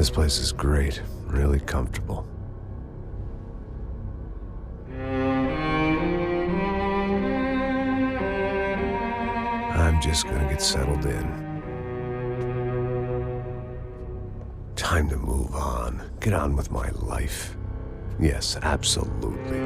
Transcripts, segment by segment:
This place is great, really comfortable. I'm just gonna get settled in. Time to move on. Get on with my life. Yes, absolutely.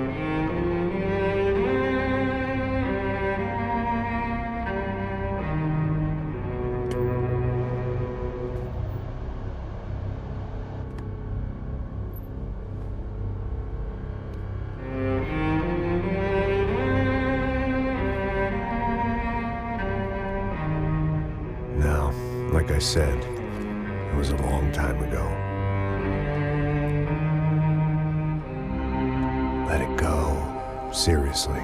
Now, like I said, it was a long time ago. Let it go. Seriously.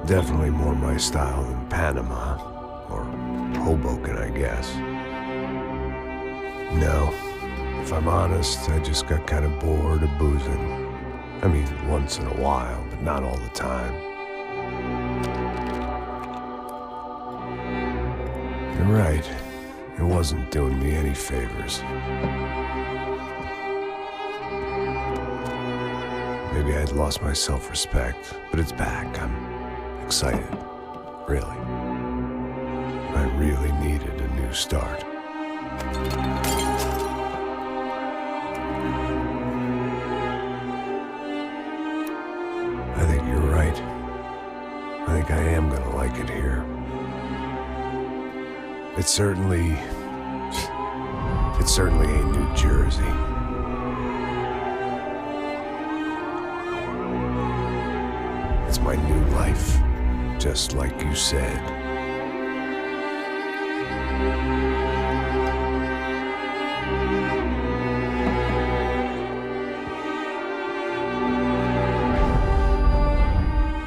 Definitely more my style than Panama, or Hoboken, I guess. No, if I'm honest, I just got kind of bored of boozing. I mean, once in a while, but not all the time. You're right, it wasn't doing me any favors. Maybe I'd lost my self-respect, but it's back. I'm excited, really. I really needed a new start. I think you're right. I think I am gonna like it here. It certainly ain't New Jersey. It's my new life. Just like you said.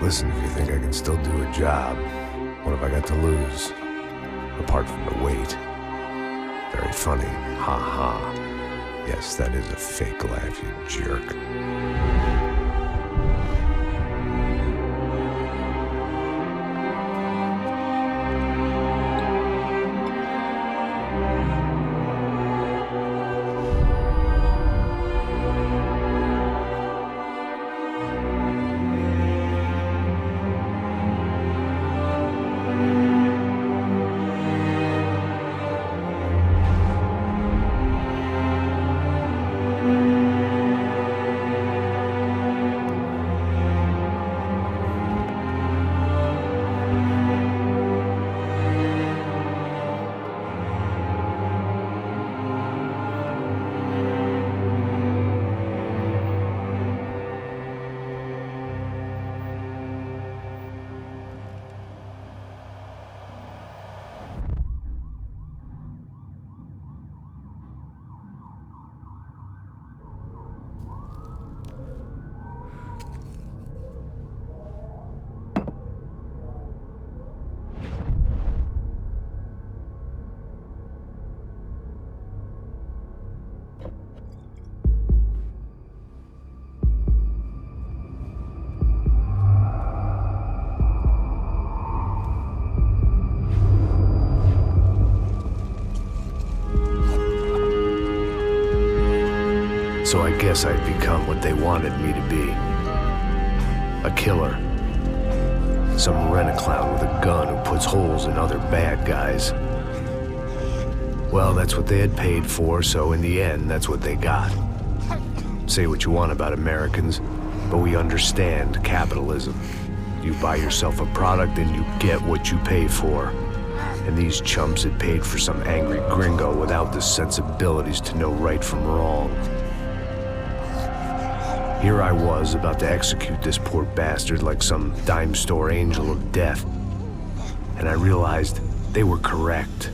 Listen, if you think I can still do a job, what have I got to lose? Apart from the weight. Very funny. Ha ha. Yes, that is a fake laugh, you jerk. So I guess I'd become what they wanted me to be. A killer. Some rent-a-clown with a gun who puts holes in other bad guys. Well, that's what they had paid for, so in the end, that's what they got. Say what you want about Americans, but we understand capitalism. You buy yourself a product and you get what you pay for. And these chumps had paid for some angry gringo without the sensibilities to know right from wrong. Here I was, about to execute this poor bastard like some dime store angel of death. And I realized they were correct.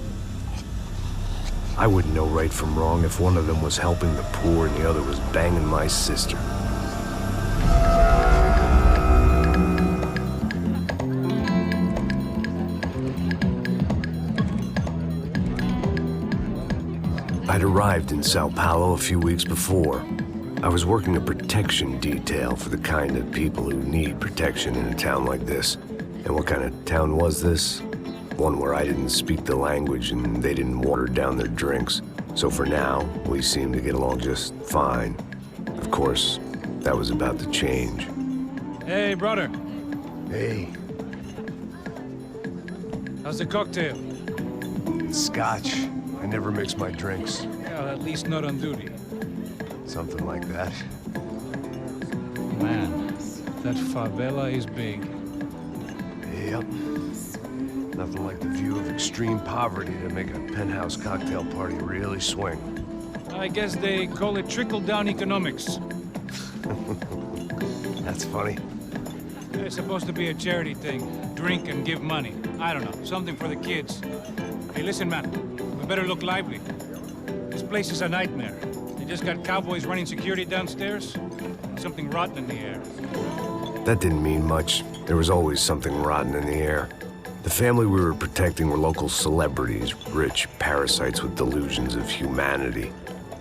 I wouldn't know right from wrong if one of them was helping the poor and the other was banging my sister. I'd arrived in Sao Paulo a few weeks before. I was working a protection detail for the kind of people who need protection in a town like this. And what kind of town was this? One where I didn't speak the language and they didn't water down their drinks. So for now, we seemed to get along just fine. Of course, that was about to change. Hey, brother. Hey. How's the cocktail? Scotch. I never mix my drinks. Well, at least not on duty. Something like that. Man, that favela is big. Yep. Nothing like the view of extreme poverty to make a penthouse cocktail party really swing. I guess they call it trickle-down economics. That's funny. It's supposed to be a charity thing. Drink and give money. I don't know, something for the kids. Hey, listen, man. We better look lively. This place is a nightmare. They just got cowboys running security downstairs. Something rotten in the air. That didn't mean much. There was always something rotten in the air. The family we were protecting were local celebrities, rich parasites with delusions of humanity.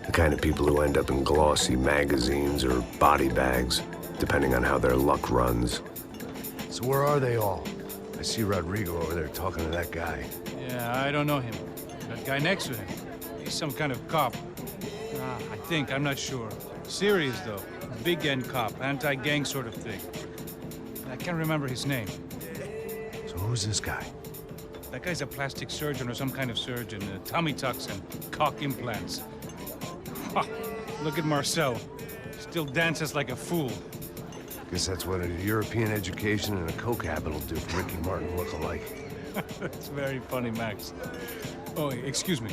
The kind of people who end up in glossy magazines or body bags, depending on how their luck runs. So where are they all? I see Rodrigo over there talking to that guy. Yeah, I don't know him. That guy next to him, he's some kind of cop. I think, I'm not sure. Serious, though. Big end cop, anti-gang sort of thing. I can't remember his name. So who's this guy? That guy's a plastic surgeon or some kind of surgeon. Tummy tucks and cock implants. Look at Marcel. Still dances like a fool. Guess that's what a European education and a coke habit will do for Ricky Martin look-alike. That's very funny, Max. Oh, excuse me.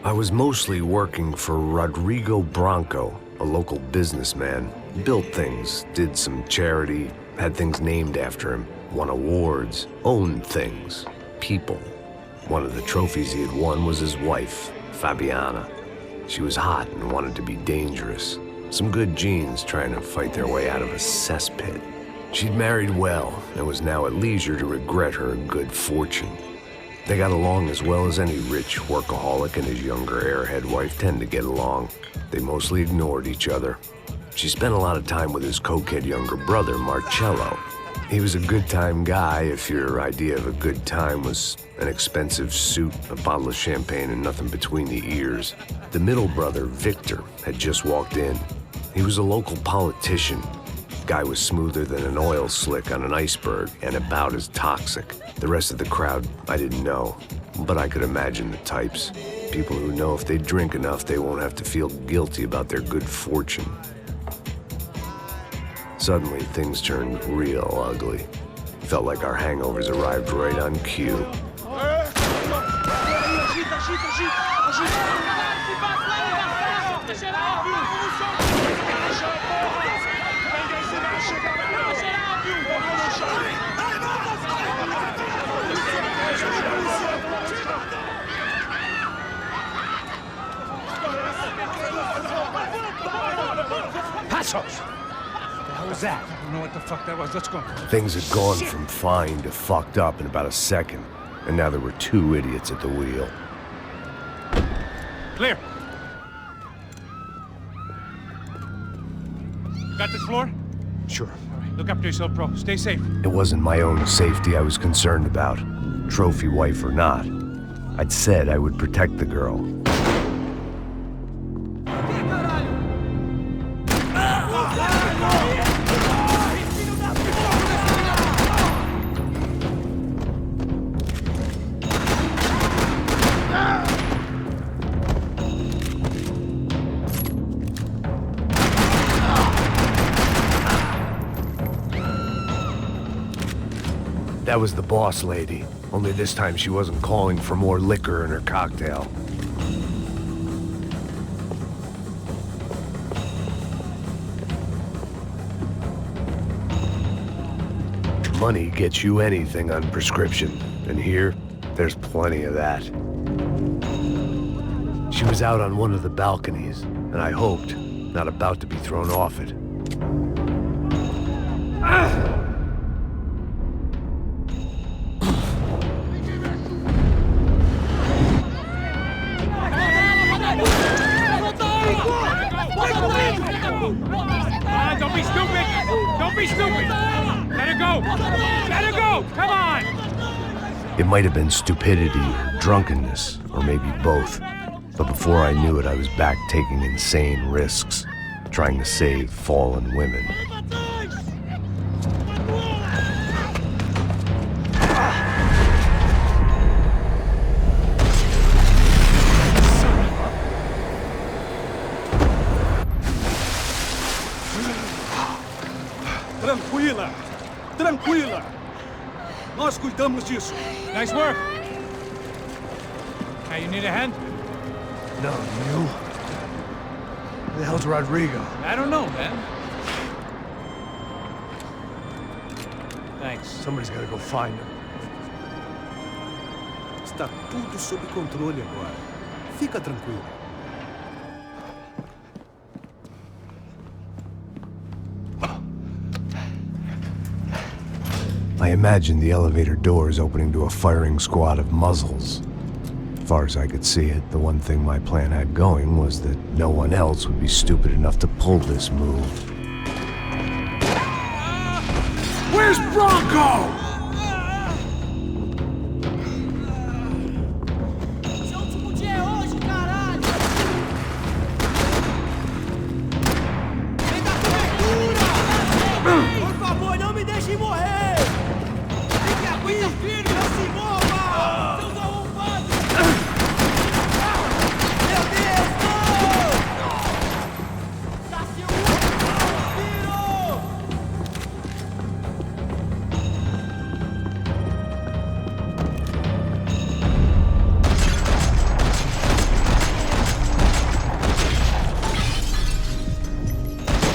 I was mostly working for Rodrigo Branco, a local businessman. Built things, did some charity, had things named after him, won awards, owned things, people. One of the trophies he had won was his wife, Fabiana. She was hot and wanted to be dangerous. Some good genes trying to fight their way out of a cesspit. She'd married well and was now at leisure to regret her good fortune. They got along as well as any rich workaholic and his younger airhead wife tend to get along. They mostly ignored each other. She spent a lot of time with his cokehead younger brother, Marcello. He was a good-time guy if your idea of a good time was an expensive suit, a bottle of champagne, and nothing between the ears. The middle brother, Victor, had just walked in. He was a local politician. Guy was smoother than an oil slick on an iceberg and about as toxic. The rest of the crowd, I didn't know, but I could imagine the types. People who know if they drink enough, they won't have to feel guilty about their good fortune. Suddenly, things turned real ugly. Felt like our hangovers arrived right on cue. Passos! What was that? I don't know what the fuck that was. Let's go. Things had gone from fine to fucked up in about a second, and now there were two idiots at the wheel. Clear. Got this floor? Sure. All right, look after yourself, bro. Stay safe. It wasn't my own safety I was concerned about, trophy wife or not. I'd said I would protect the girl. That was the boss lady, only this time she wasn't calling for more liquor in her cocktail. Money gets you anything on prescription, and here, there's plenty of that. She was out on one of the balconies, and I hoped, not about to be thrown off it. Don't be stupid! Don't be stupid! Let her go! Let her go! Come on! It might have been stupidity or drunkenness, or maybe both. But before I knew it, I was back taking insane risks, trying to save fallen women. Tranquila! Tranquila! Nós cuidamos disso. Nice work! Hey, you need a hand? No, you? Who the hell's Rodrigo? I don't know, man. Thanks. Somebody's gotta go find him. Está tudo sob controle agora. Fica tranquilo. I imagined the elevator doors opening to a firing squad of muzzles. As far as I could see it, the one thing my plan had going was that no one else would be stupid enough to pull this move. Where's Bronco? Seu último dia é hoje, caralho! Vem da cobertura! Por favor, não me deixem morrer! Fique aqui, filho! Não se mova! Seus arrombados! Meu Deus, não! Tá se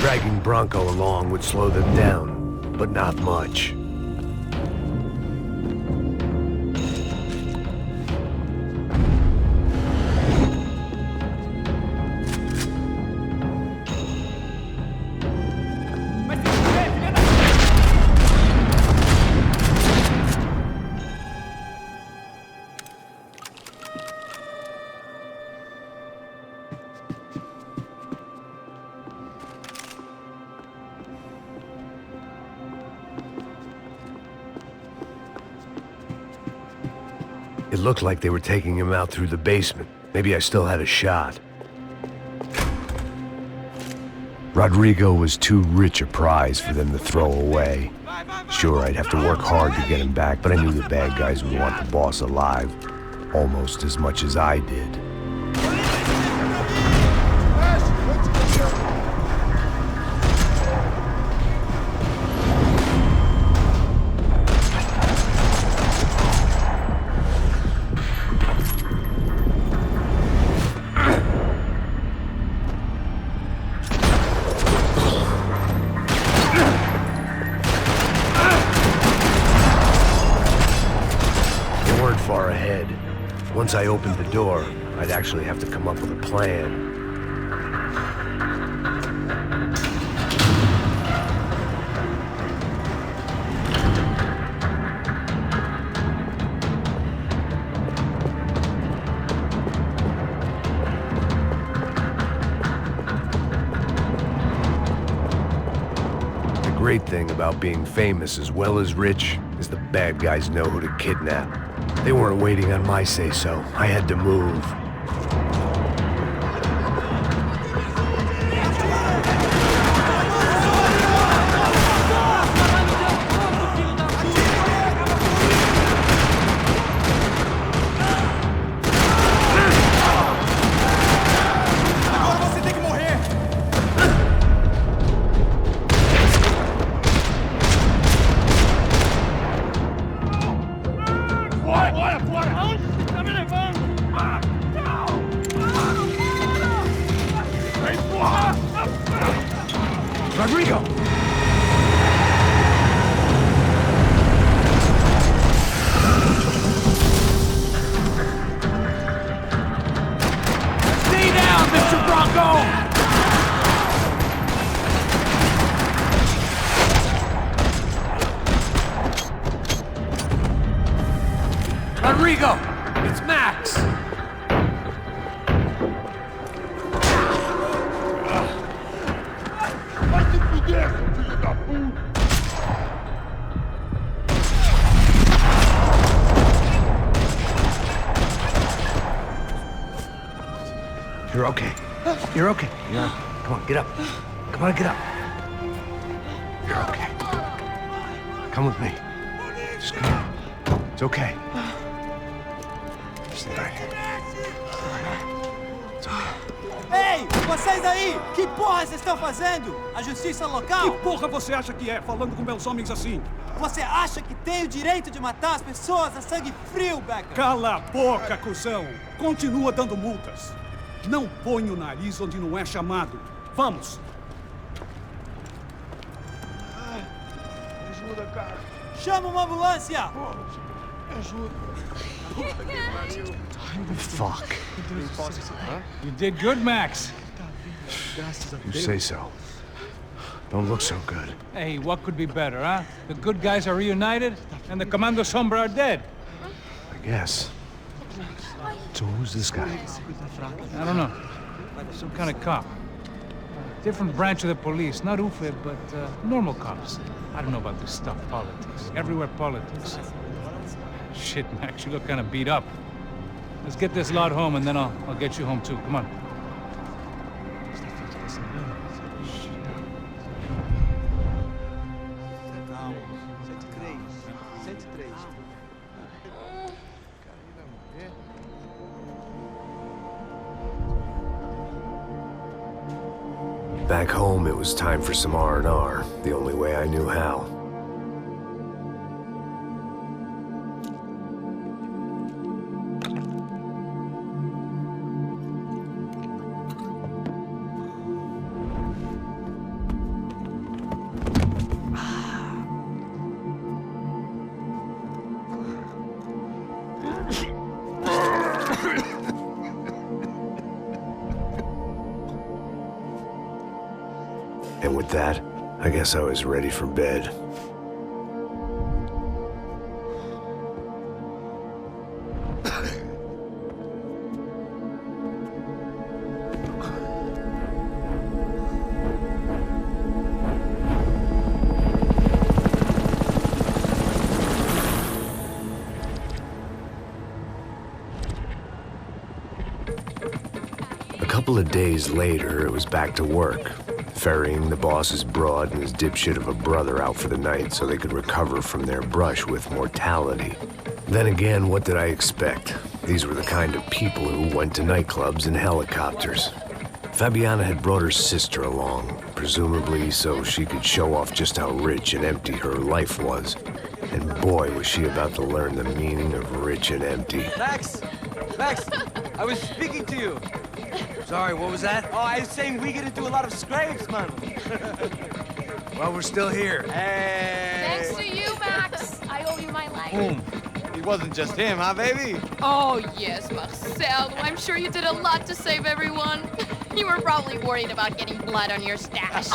Dragging Bronco along would slow them down, but not much. It looked like they were taking him out through the basement. Maybe I still had a shot. Rodrigo was too rich a prize for them to throw away. Sure, I'd have to work hard to get him back, but I knew the bad guys would want the boss alive, almost as much as I did. Far ahead. Once I opened the door, I'd actually have to come up with a plan. The great thing about being famous as well as rich is the bad guys know who to kidnap. They weren't waiting on my say-so. I had to move. Rodrigo! Stay down, Mr. Bronco! Rodrigo! It's Max! You're okay. You're okay. Come on, get up. Come on, get up. You're okay. Come with me. Just come on. It's okay. Stay right here. It's okay. Ei, vocês aí! Que porra vocês estão fazendo? A justiça local? Que porra você acha que é, falando com meus homens assim? Você acha que tem o direito de matar as pessoas a sangue frio, Becker? Cala a boca, cuzão! Continua dando multas. Não põe o nariz onde não é chamado. Vamos! Ajuda, cara. Chama uma ambulância! Fuck. You did good, Max. You say so. Don't look so good. Hey, what could be better, huh? The good guys are reunited, and the Commando Sombra are dead. I guess. So who's this guy? I don't know. Some kind of cop. Different branch of the police. Not UFE, but normal cops. I don't know about this stuff, politics. Everywhere politics. Shit, Max, you look kind of beat up. Let's get this lot home, and then I'll get you home, too. Come on. Back home, it was time for some R&R, the only way I knew how. And with that, I guess I was ready for bed. A couple of days later, it was back to work. Ferrying the boss's broad and his dipshit of a brother out for the night so they could recover from their brush with mortality. Then again, what did I expect? These were the kind of people who went to nightclubs in helicopters. Fabiana had brought her sister along, presumably so she could show off just how rich and empty her life was. And boy, was she about to learn the meaning of rich and empty. Max! Max! I was speaking to you. Sorry, what was that? Oh, I was saying we get to do a lot of scrapes, man. Well, we're still here. Hey! Thanks to you, Max. I owe you my life. Boom. It wasn't just him, huh, baby? Oh, yes, Marcel. I'm sure you did a lot to save everyone. You were probably worried about getting blood on your stash.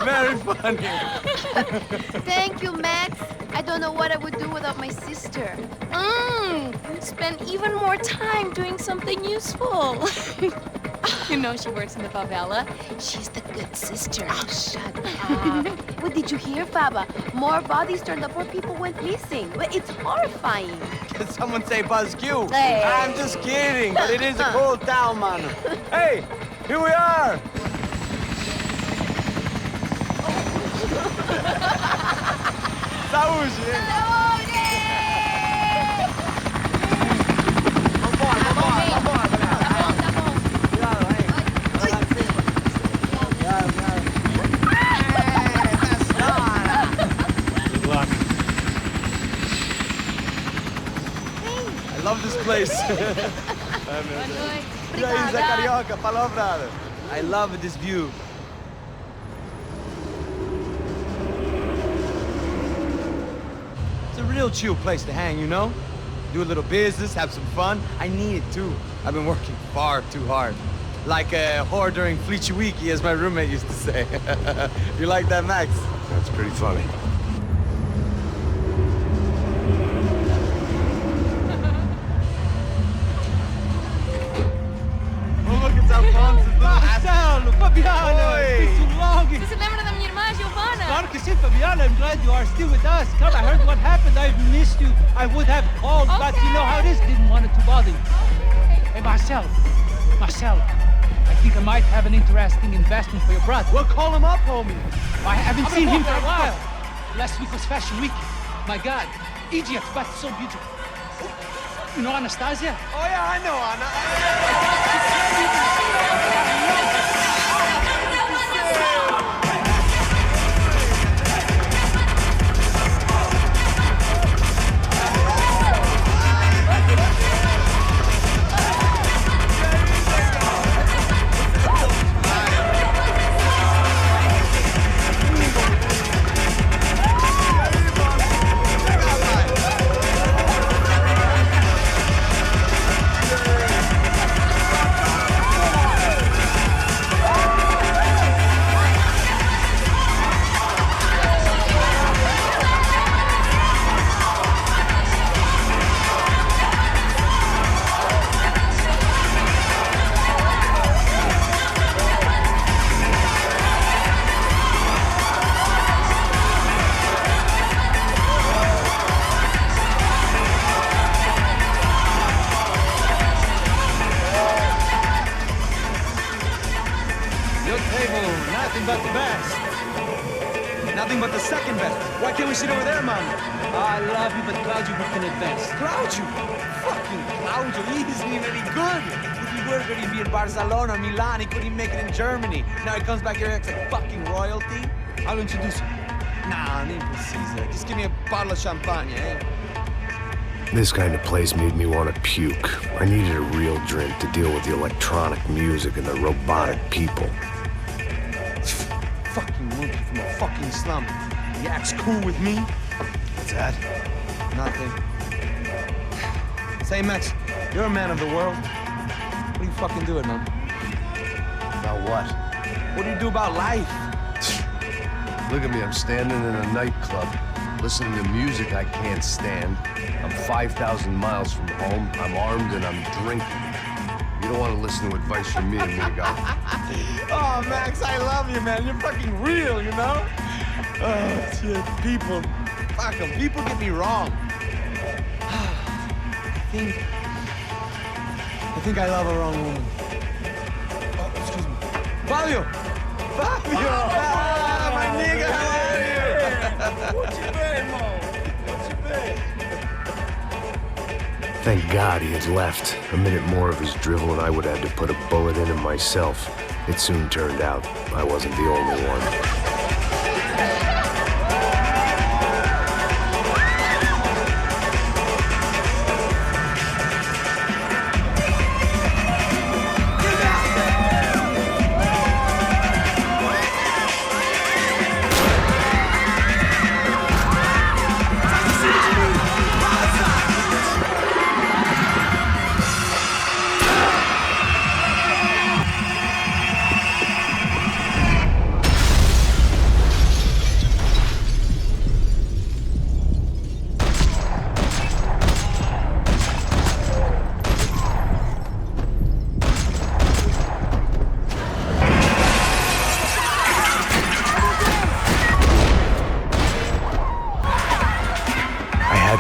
Very funny. Thank you, Max. I don't know what I would do without my sister. Spend even more time doing something useful. You know she works in the favela. She's the good sister. Oh, shut up. What did you hear, Faba? More bodies turned up where people went missing. Well, it's horrifying. Did someone say Buzz Q? Hey. I'm just kidding, but it is a cool town, man. Hey, here we are. Saúde! I love this place. E aí, Zé Carioca, falou, brother. I love this view. It's a real chill place to hang, you know? Do a little business, have some fun. I need it too. I've been working far too hard. Like a whore during Fleechy Weeky, as my roommate used to say. You like that, Max? That's pretty funny. Marcelo, Fabiana, it's been too long. Você se lembra da minha irmã, Giovanna? Claro que sim, Fabiana. I'm glad you are still with us. Come, I heard what happened. I've missed you. I would have called, but you know how it is. Didn't want it to bother you. Hey, Marcelo. Marcelo, think I might have an interesting investment for your brother. Well, call him up, homie. I haven't seen him for a while. Last week was Fashion Week. My God, Egypt, but so beautiful. You know Anastasia? Oh, yeah, I know Anna. Nothing but the best. Nothing but the second best. Why can't we sit over there, man? I love you, but Claudio booked in advance. Claudio? Fucking Claudio, he isn't even any good. If he were good, he'd be in Barcelona or Milan. He couldn't even make it in Germany. Now he comes back here acts like fucking royalty. I'll introduce you. Nah, name Caesar. Just give me a bottle of champagne, eh? This kind of place made me want to puke. I needed a real drink to deal with the electronic music and the robotic people. Fucking monkey from a fucking slum. He acts cool with me. What's that? Nothing. Say, Max, you're a man of the world. What are you fucking doing, man? About what? What do you do about life? Look at me, I'm standing in a nightclub, listening to music I can't stand. I'm 5,000 miles from home, I'm armed and I'm drinking. You don't want to listen to advice from me, amigo. Oh, Max, I love you, man. You're fucking real, you know? Oh, shit, people. Fuck them. People get me wrong. I think I love a wrong woman. Oh, excuse me. Fabio! Fabio! Ah, my nigga, how are you? What you been, Mo? What you been? Thank God he had left. A minute more of his drivel and I would have had to put a bullet in him myself. It soon turned out I wasn't the only one.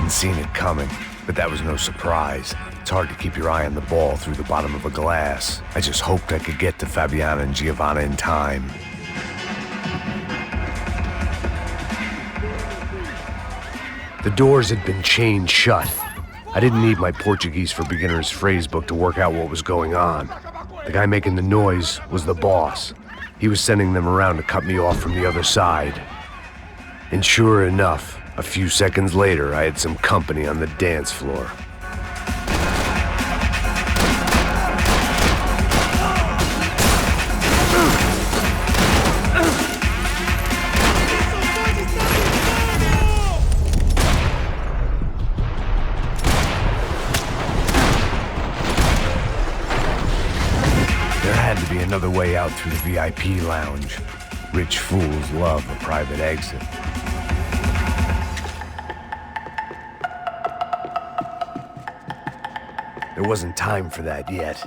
Seen it coming, but that was no surprise. It's hard to keep your eye on the ball through the bottom of a glass. I just hoped I could get to Fabiana and Giovanna in time. The doors had been chained shut. I didn't need my Portuguese for Beginners phrase book to work out what was going on. The guy making the noise was the boss. He was sending them around to cut me off from the other side. And sure enough, a few seconds later, I had some company on the dance floor. There had to be another way out through the VIP lounge. Rich fools love a private exit. There wasn't time for that yet.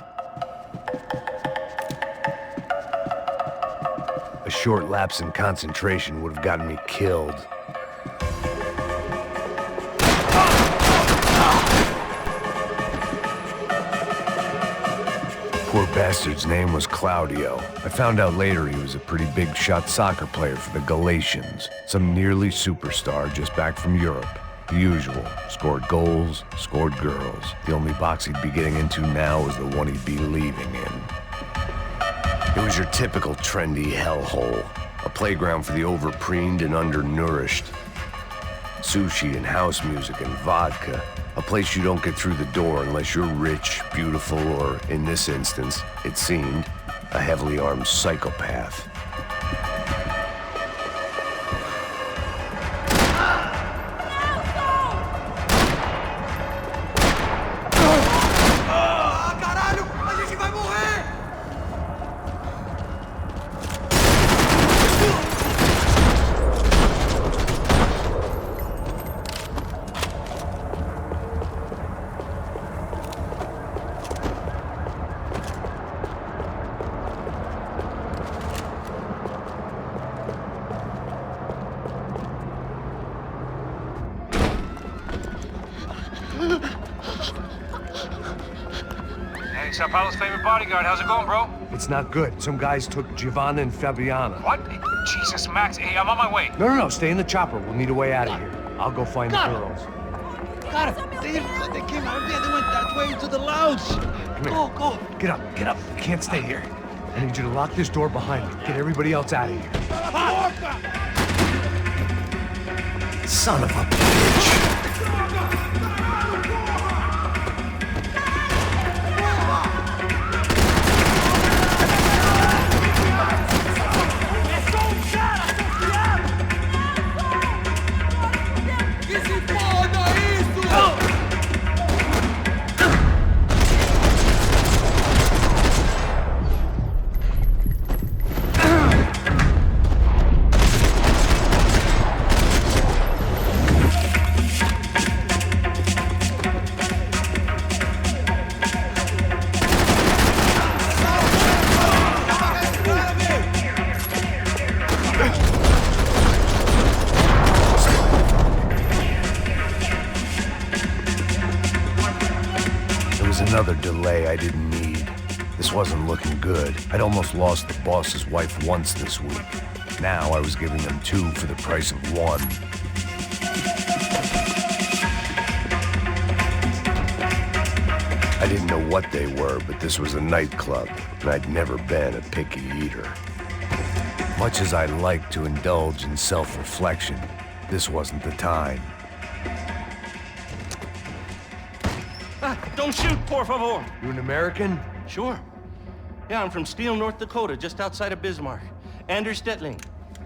A short lapse in concentration would have gotten me killed. poor bastard's name was Claudio. I found out later he was a pretty big shot soccer player for the Galatians. Some nearly superstar just back from Europe. The usual. Scored goals, scored girls. The only box he'd be getting into now was the one he'd be leaving in. It was your typical trendy hellhole. A playground for the overpreened and undernourished. Sushi and house music and vodka. A place you don't get through the door unless you're rich, beautiful, or, in this instance, it seemed, a heavily armed psychopath. Hey, Sao Paulo's favorite bodyguard. How's it going, bro? It's not good. Some guys took Giovanna and Fabiana. What? Jesus, Max. Hey, I'm on my way. No, stay in the chopper. We'll need a way out of here. I'll go find the girls. Got it. They came out there. They went that way to the lounge. Come here. Go. Get up. You can't stay here. I need you to lock this door behind me. Get everybody else out of here. Son of a bitch. Another delay I didn't need. This wasn't looking good. I'd almost lost the boss's wife once this week. Now I was giving them two for the price of one. I didn't know what they were, but this was a nightclub, and I'd never been a picky eater. Much as I like to indulge in self-reflection, this wasn't the time. Don't shoot, por favor. You an American? Sure. Yeah, I'm from Steele, North Dakota, just outside of Bismarck. Anders Stetling.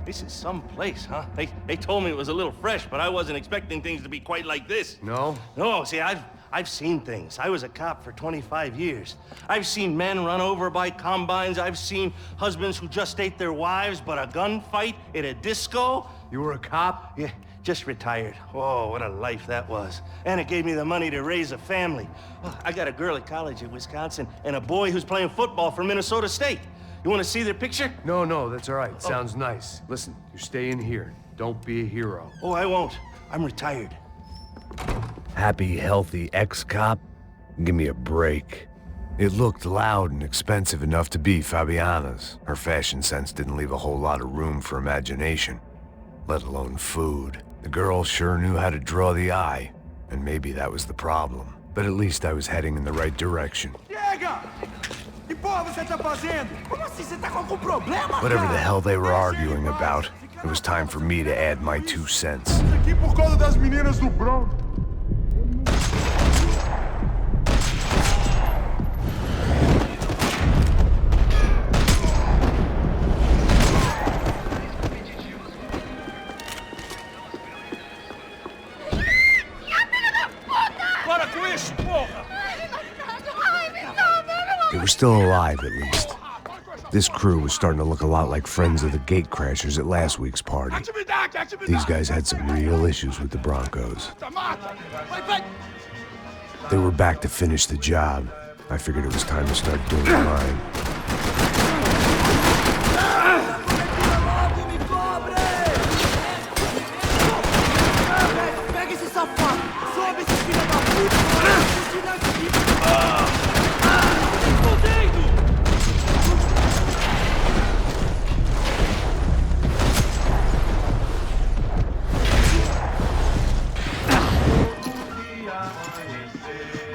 This is some place, huh? They told me it was a little fresh, but I wasn't expecting things to be quite like this. No? No, see, I've seen things. I was a cop for 25 years. I've seen men run over by combines. I've seen husbands who just ate their wives, but a gunfight at a disco. You were a cop? Yeah, just retired. Oh, what a life that was. And it gave me the money to raise a family. Oh, I got a girl at college at Wisconsin and a boy who's playing football for Minnesota State. You want to see their picture? No, that's all right. Sounds nice. Listen, you're staying here. Don't be a hero. Oh, I won't. I'm retired. Happy, healthy ex-cop? Give me a break. It looked loud and expensive enough to be Fabiana's. Her fashion sense didn't leave a whole lot of room for imagination, let alone food. The girl sure knew how to draw the eye, and maybe that was the problem. But at least I was heading in the right direction. Whatever the hell they were arguing about, it was time for me to add my 2 cents. They were still alive, at least. This crew was starting to look a lot like friends of the gatecrashers at last week's party. These guys had some real issues with the Broncos. They were back to finish the job. I figured it was time to start doing mine.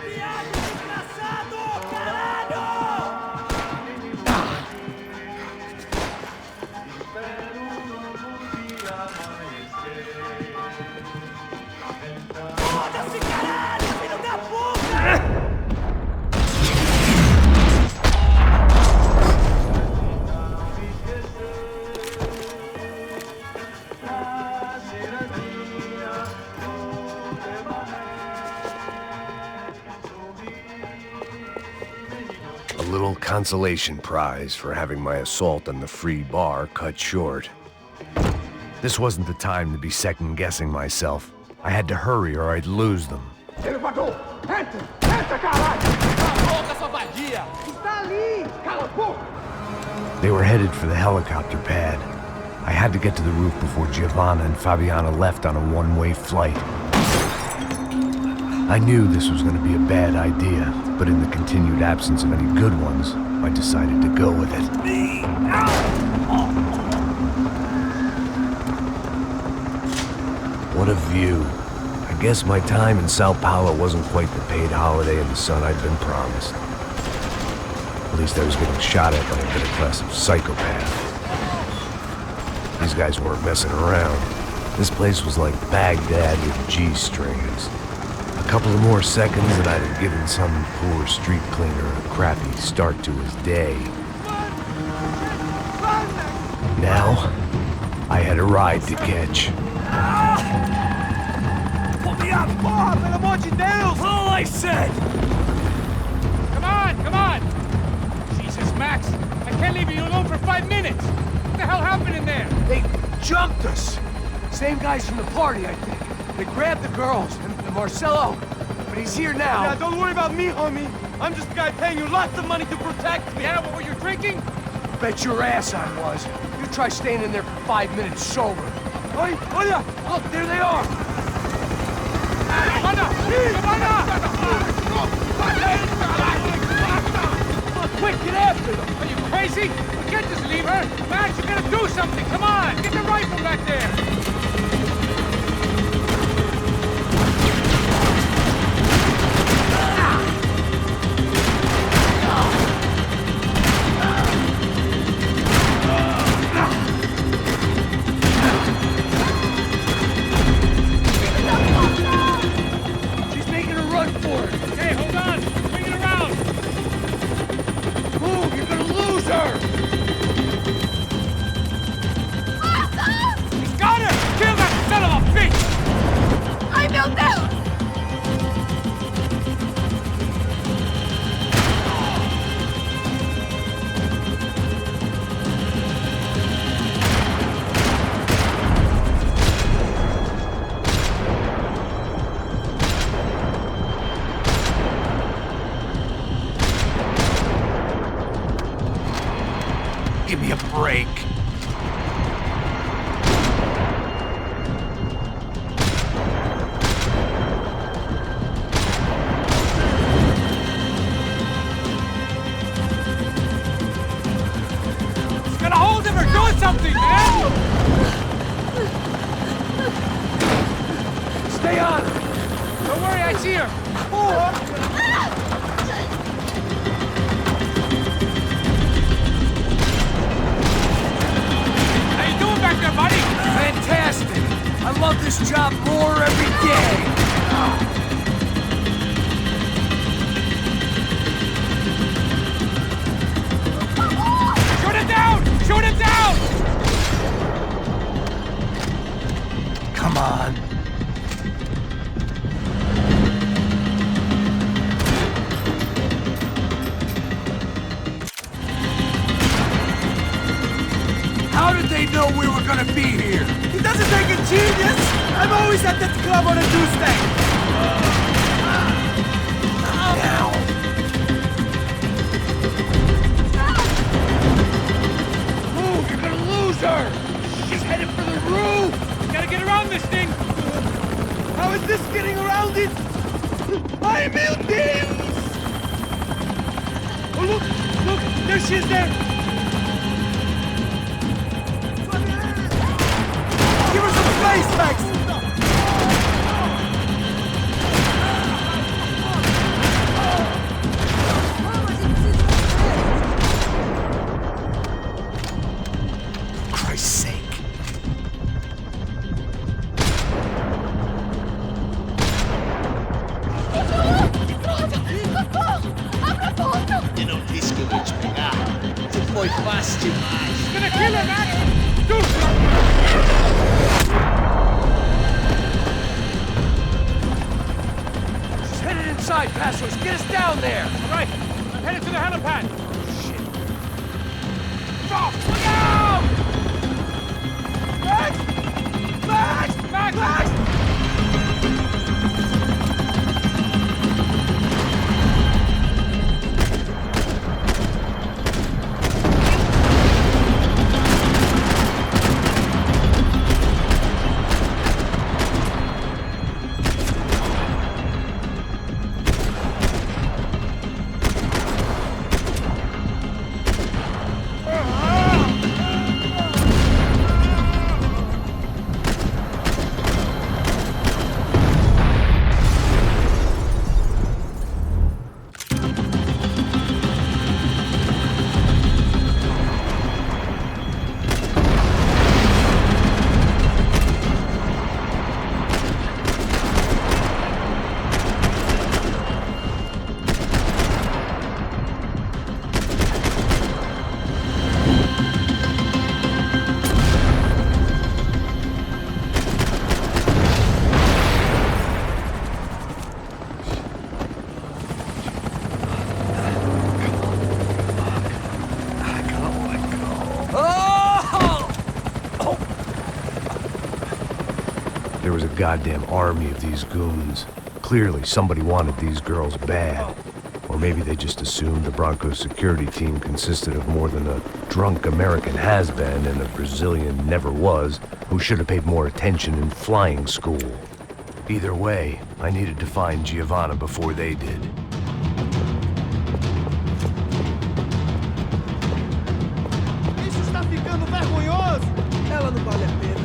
Viado, desgraçado! Caralho! Foda-se, caralho, filho da puta! A little consolation prize for having my assault on the free bar cut short. This wasn't the time to be second-guessing myself. I had to hurry or I'd lose them. Elevador! Entra! Entra, caralho! Cala a boca, sua vadia! Está ali! Cala a boca! They were headed for the helicopter pad. I had to get to the roof before Giovanna and Fabiana left on a one-way flight. I knew this was going to be a bad idea, but in the continued absence of any good ones, I decided to go with it. What a view. I guess my time in Sao Paulo wasn't quite the paid holiday in the sun I'd been promised. At least I was getting shot at by a better class of psychopaths. These guys weren't messing around. This place was like Baghdad with G-strings. A couple of more seconds and I'd have given some poor street cleaner a crappy start to his day. Now, I had a ride to catch. Pull me up! Porra, pelo amor de Deus! All I said! Come on, come on! Jesus, Max, I can't leave you alone for 5 minutes! What the hell happened in there? They jumped us. Same guys from the party, I think. They grabbed the girls and Marcelo, but he's here now. Yeah, don't worry about me, homie. I'm just a guy paying you lots of money to protect me. Yeah, what were you drinking? Bet your ass I was. You try staying in there for 5 minutes sober. Oi, olha! Look, there they are. Quick, get after them! Are you crazy? We can't just leave her! Max, you gotta do something! Come on! Get the rifle back there! She's making a run for it. Okay, hold on! Bring it around! Move, you're gonna lose her. He's got her! Kill that son of a bitch! Ai, meu Deus! Give me a break. He's got a hold of her! Do something, man! Stay on her. Don't worry, I see her! How you doing back there, buddy? Fantastic. I love this job more every day. Shoot him down! Shoot him down! Come on. How did they know we were gonna be here? He doesn't take a genius! I'm always at this club on a Tuesday! Now. Move, you're gonna lose her! She's headed for the roof! Gotta get around this thing! How is this getting around it? Ai, meu Deus! Oh, look! There she is there! Give her some space, Max! eu vou te pegar. Você foi fácil demais. Gonna kill him, Max! She's headed inside, Passos. Get us down there. Right, I'm headed to the helipad. Shit. Stop! Look out! Max! Max! Max! Max! There was a goddamn army of these goons. Clearly, somebody wanted these girls bad. Or maybe they just assumed the Broncos security team consisted of more than a drunk American has-been and a Brazilian never-was who should have paid more attention in flying school. Either way, I needed to find Giovanna before they did. Isso está ficando vergonhoso. Ela não vale a pena.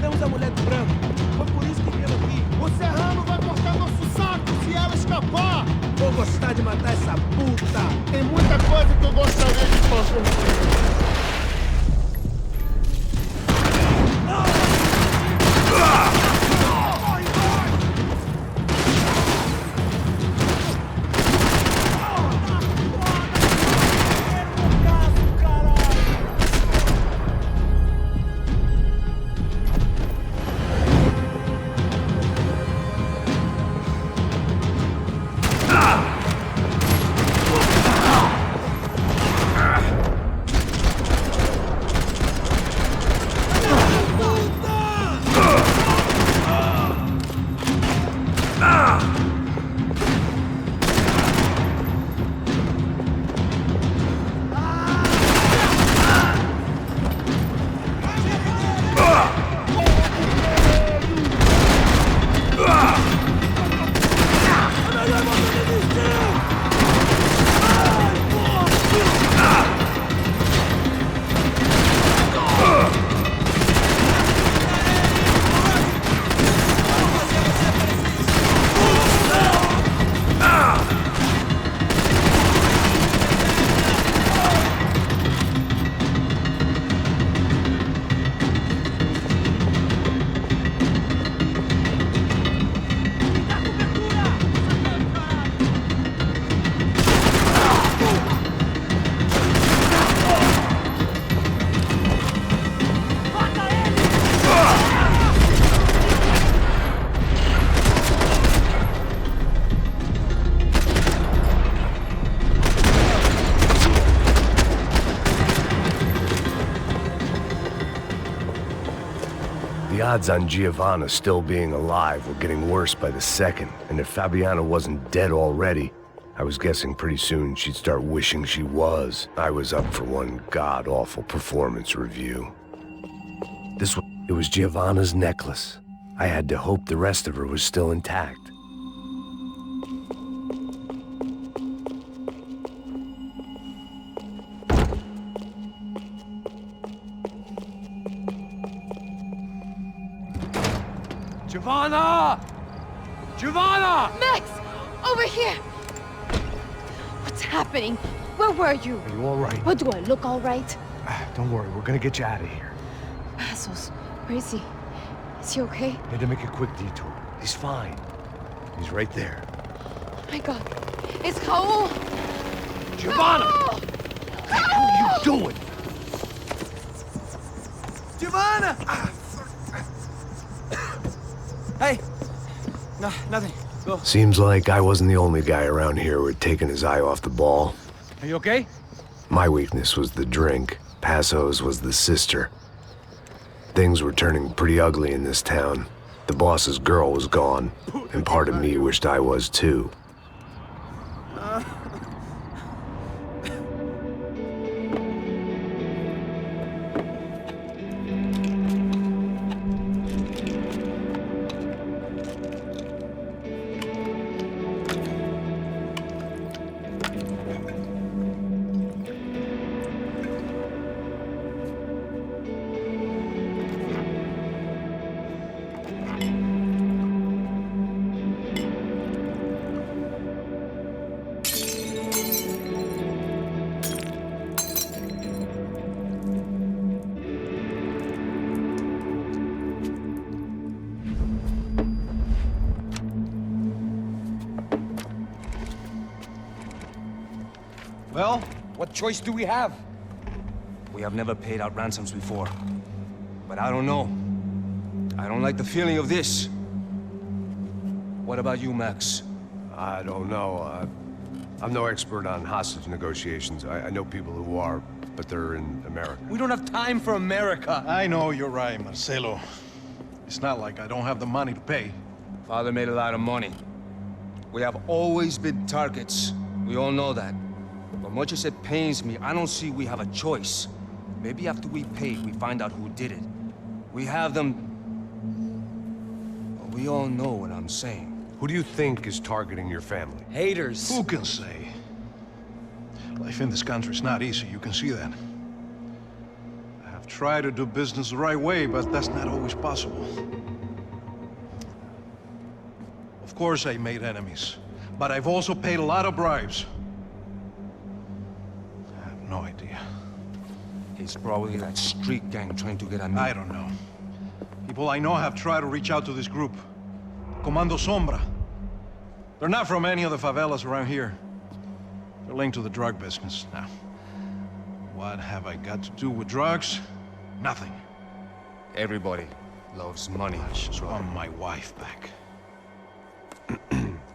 Temos a mulher do branco. Foi por isso que viemos aqui. O Serrano vai cortar nosso saco se ela escapar. Vou gostar de matar essa puta. Tem muita coisa que eu gostaria de fazer. The odds on Giovanna still being alive were getting worse by the second, and if Fabiana wasn't dead already, I was guessing pretty soon she'd start wishing she was. I was up for one god-awful performance review. It was Giovanna's necklace. I had to hope the rest of her was still intact. Giovanna! Giovanna! Max! Over here! What's happening? Where were you? Are you all right? What, do I look all right? Don't worry, we're gonna get you out of here. Passos, where is he? Is he okay? Had to make a quick detour. He's fine. He's right there. Oh my God. It's Raul! Giovanna! Raul! you doing? Giovanna! Hey! No, nothing. Go. Seems like I wasn't the only guy around here who had taken his eye off the ball. Are you okay? My weakness was the drink. Passo's was the sister. Things were turning pretty ugly in this town. The boss's girl was gone, and part of me wished I was too. Well, what choice do we have? We have never paid out ransoms before. But I don't know. I don't like the feeling of this. What about you, Max? I don't know. I'm no expert on hostage negotiations. I know people who are, but they're in America. We don't have time for America. I know you're right, Marcelo. It's not like I don't have the money to pay. Father made a lot of money. We have always been targets. We all know that. But much as it pains me, I don't see we have a choice. Maybe after we pay, we find out who did it. We have them... Well, we all know what I'm saying. Who do you think is targeting your family? Haters. Who can say? Life in this country is not easy, you can see that. I have tried to do business the right way, but that's not always possible. Of course I made enemies, but I've also paid a lot of bribes. I have no idea. It's probably that street gang trying to get at me. I don't know. People I know have tried to reach out to this group. Comando Sombra. They're not from any of the favelas around here. They're linked to the drug business. Now, what have I got to do with drugs? Nothing. Everybody loves money. I just want my wife back.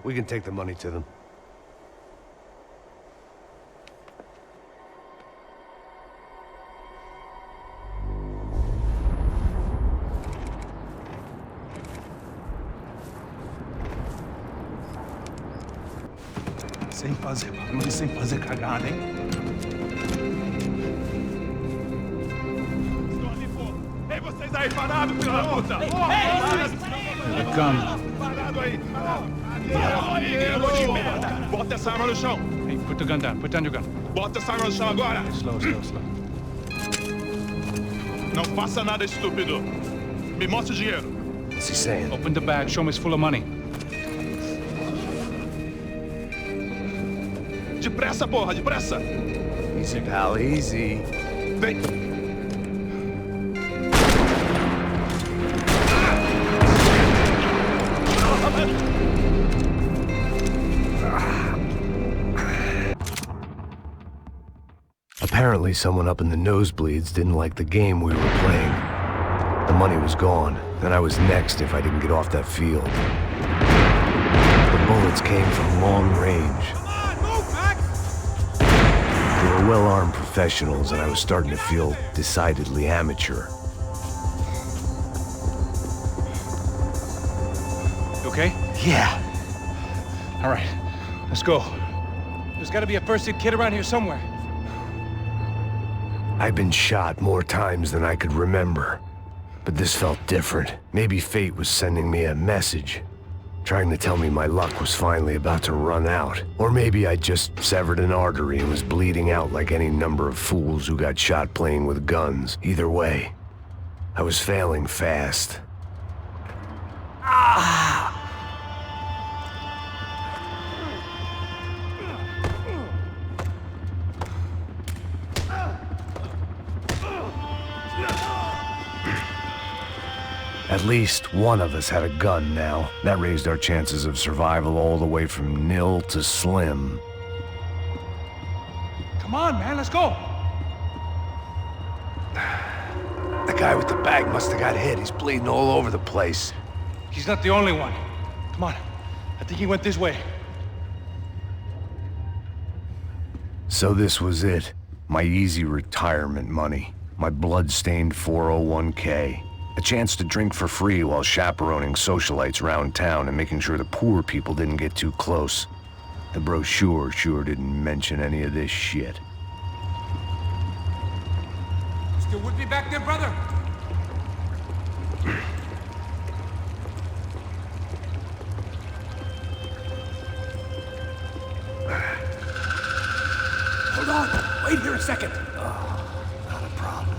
We can take the money to them. Sem fazer cagada, hein? Ei, vocês aí parados, filha da puta! Parado aí! Bota essa arma no chão! Hey, put the gun down. Put down your gun. Bota essa arma no chão agora! Slow, slow, slow. Não faça nada estúpido! Me mostre o dinheiro! What's he saying? Open the bag. Show me it's full of money. Depressa, porra! Depressa! Easy, pal, easy. Vem! Apparently someone up in the nosebleeds didn't like the game we were playing. The money was gone, and I was next if I didn't get off that field. The bullets came from long range. They were well-armed professionals, and I was starting to feel decidedly amateur. You okay? Yeah. All right, let's go. There's got to be a first-aid kit around here somewhere. I've been shot more times than I could remember, but this felt different. Maybe fate was sending me a message, trying to tell me my luck was finally about to run out. Or maybe I just severed an artery and was bleeding out like any number of fools who got shot playing with guns. Either way, I was failing fast. At least one of us had a gun now. That raised our chances of survival all the way from nil to slim. Come on, man, let's go. The guy with the bag must have got hit. He's bleeding all over the place. He's not the only one. Come on. I think he went this way. So this was it. My easy retirement money. My blood-stained 401k. A chance to drink for free while chaperoning socialites around town and making sure the poor people didn't get too close. The brochure sure didn't mention any of this shit. Still would be back there, brother? Hold on! Wait here a second! Oh, not a problem.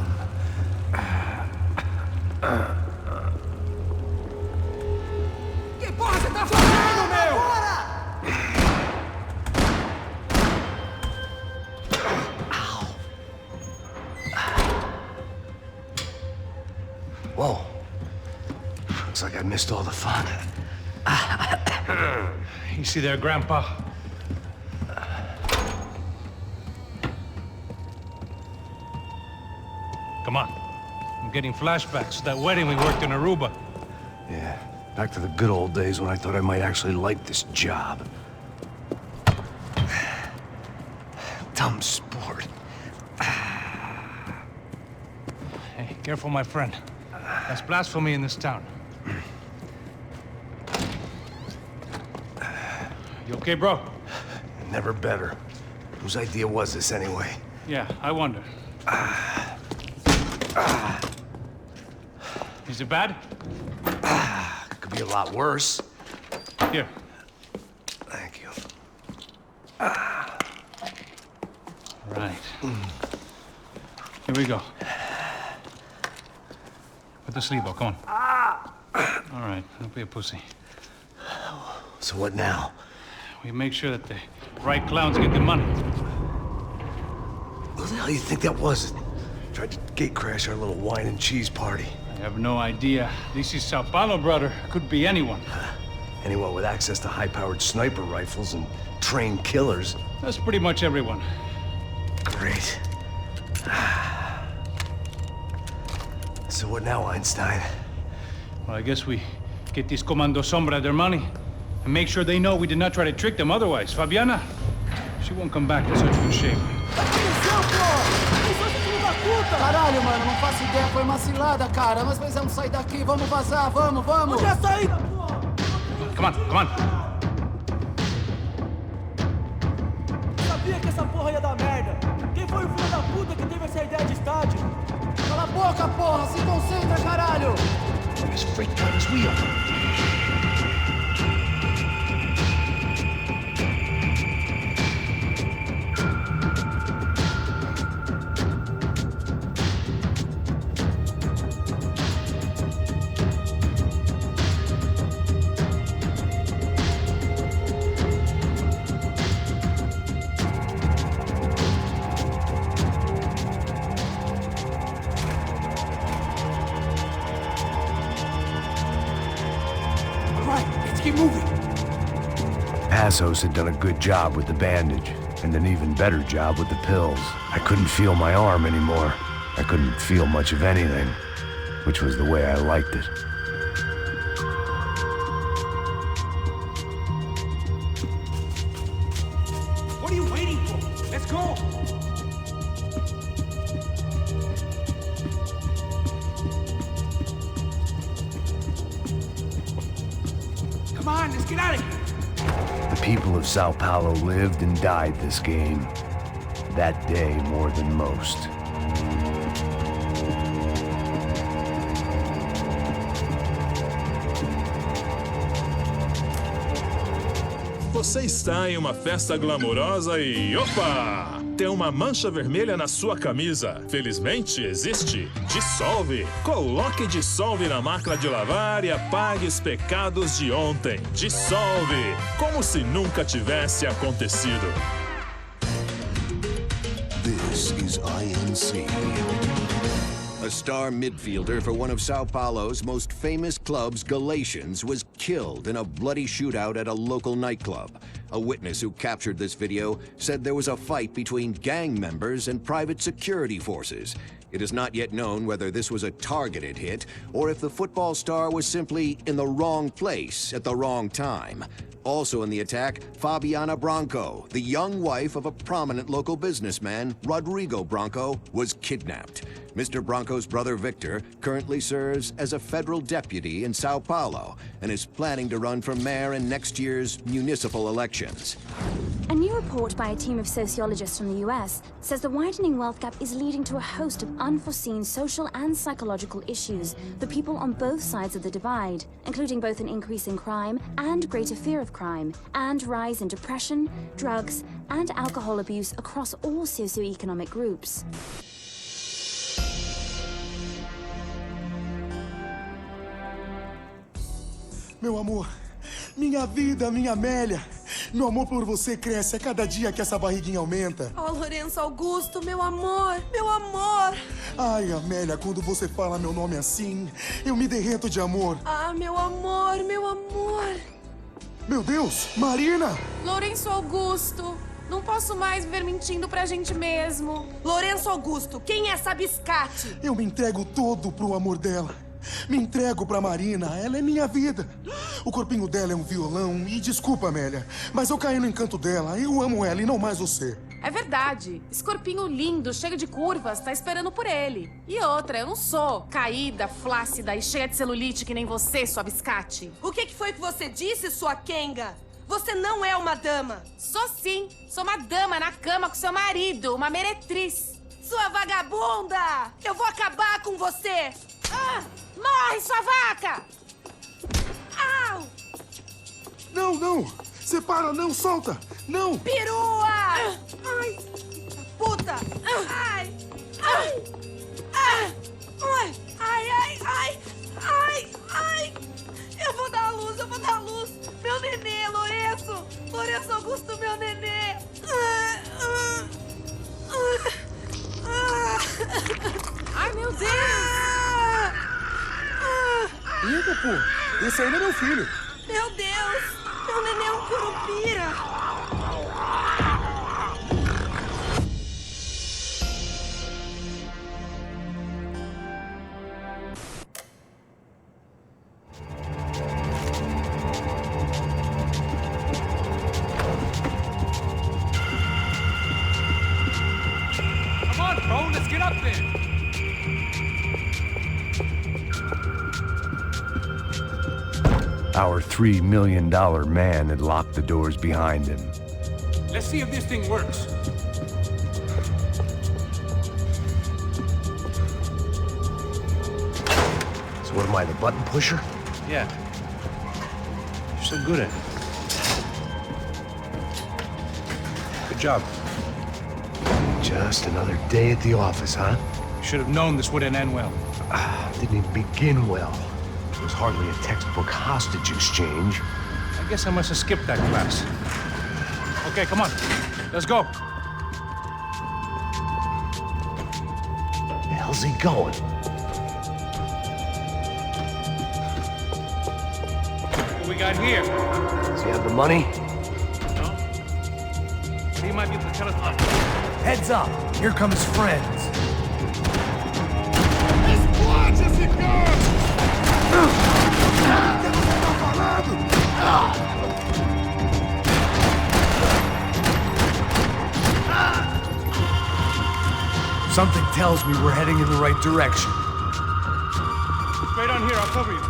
Que porra você tá fazendo, meu? Whoa. Looks like I missed all the fun. Easy there, Grandpa. Come on. I'm getting flashbacks to that wedding we worked in Aruba. Yeah, back to the good old days when I thought I might actually like this job. Dumb sport. Hey, careful, my friend. That's blasphemy in this town. You okay, bro? Never better. Whose idea was this anyway? Yeah, I wonder. Is it bad? Could be a lot worse. Here. Thank you. Right. Here we go. Put the sleeve on, come on. All right, don't be a pussy. So what now? We make sure that the right clowns get the money. What the hell do you think that was? Tried to gate crash our little wine and cheese party. I have no idea. This is Sao Paulo, brother. Could be anyone. Anyone with access to high-powered sniper rifles and trained killers. That's pretty much everyone. Great. So what now, Einstein? Well, I guess we get these Comando Sombra their money and make sure they know we did not try to trick them otherwise. Fabiana, she won't come back in such good shape. Caralho, mano, não faço ideia, foi uma cilada, cara. Nós precisamos sair daqui, vamos vazar, vamos! Onde é a saída, porra? Come on, come on. Sabia que essa porra ia dar merda. Quem foi o filho da puta que teve essa ideia de estádio? Cala a boca, porra! Se concentra, caralho! This freight train is real. Passos had done a good job with the bandage, and an even better job with the pills. I couldn't feel my arm anymore. I couldn't feel much of anything, which was the way I liked it. What are you waiting for? Let's go! Come on, let's get out of here! The people of Sao Paulo lived and died this game. That day more than most. Você está em uma festa glamourosa e... Opa! Tem uma mancha vermelha na sua camisa. Felizmente, existe. Dissolve. Coloque Dissolve na máquina de lavar e apague os pecados de ontem. Dissolve. Como se nunca tivesse acontecido. This is INC. A star midfielder for one of Sao Paulo's most famous clubs, Galatians, was killed in a bloody shootout at a local nightclub. A witness who captured this video said there was a fight between gang members and private security forces. It is not yet known whether this was a targeted hit or if the football star was simply in the wrong place at the wrong time. Also in the attack, Fabiana Branco, the young wife of a prominent local businessman, Rodrigo Branco, was kidnapped. Mr. Branco's brother Victor currently serves as a federal deputy in Sao Paulo and is planning to run for mayor in next year's municipal elections. A new report by a team of sociologists from the US says the widening wealth gap is leading to a host of unforeseen social and psychological issues for people on both sides of the divide, including both an increase in crime and greater fear of crime, and rise in depression, drugs, and alcohol abuse across all socioeconomic groups. Meu amor, minha vida, minha Amélia. Meu amor por você cresce a cada dia que essa barriguinha aumenta. Oh, Lourenço Augusto, meu amor, meu amor. Ai, Amélia, quando você fala meu nome assim, eu me derreto de amor. Ah, meu amor, meu amor. Meu Deus, Marina! Lourenço Augusto, não posso mais viver mentindo pra gente mesmo. Lourenço Augusto, quem é essa biscate? Eu me entrego todo pro amor dela. Me entrego pra Marina, ela é minha vida. O corpinho dela é um violão e desculpa, Amélia, mas eu caí no encanto dela. Eu amo ela e não mais você. É verdade. Esse corpinho lindo, cheio de curvas, tá esperando por ele. E outra, eu não sou caída, flácida e cheia de celulite que nem você, sua biscate. O que foi que você disse, sua Kenga? Você não é uma dama. Sou sim. Sou uma dama na cama com seu marido, uma meretriz. Sua vagabunda! Eu vou acabar com você! Ah! Morre, sua vaca! Au! Não, não! Separa, não, solta! Não! Perua! Ai! Puta! Ai! Ai! Ai! Ai! Ai! Ai! Ai! Ai! Eu vou dar a luz, eu vou dar a luz! Meu nenê, Lourenço! Lourenço Augusto, meu nenê! Ai, meu Deus! Eita, pô! Esse aí não é meu filho! Meu Deus! Meu neném é um curupira! Come on, bro, let's get up there! Our $3 million man had locked the doors behind him. Let's see if this thing works. So what am I, the button pusher? Yeah. You're so good at it. Good job. Just another day at the office, huh? Should have known this wouldn't end well. Didn't even begin well. It was hardly a textbook hostage exchange. I guess I must have skipped that class. Okay, come on. Let's go. The hell's he going? What we got here? Does he have the money? No? But he might be able to tell us. Heads up! Here come his friends. Explode esse cara! Que você tá falando? Something tells me we're heading in the right direction. Straight on here, I'll cover you.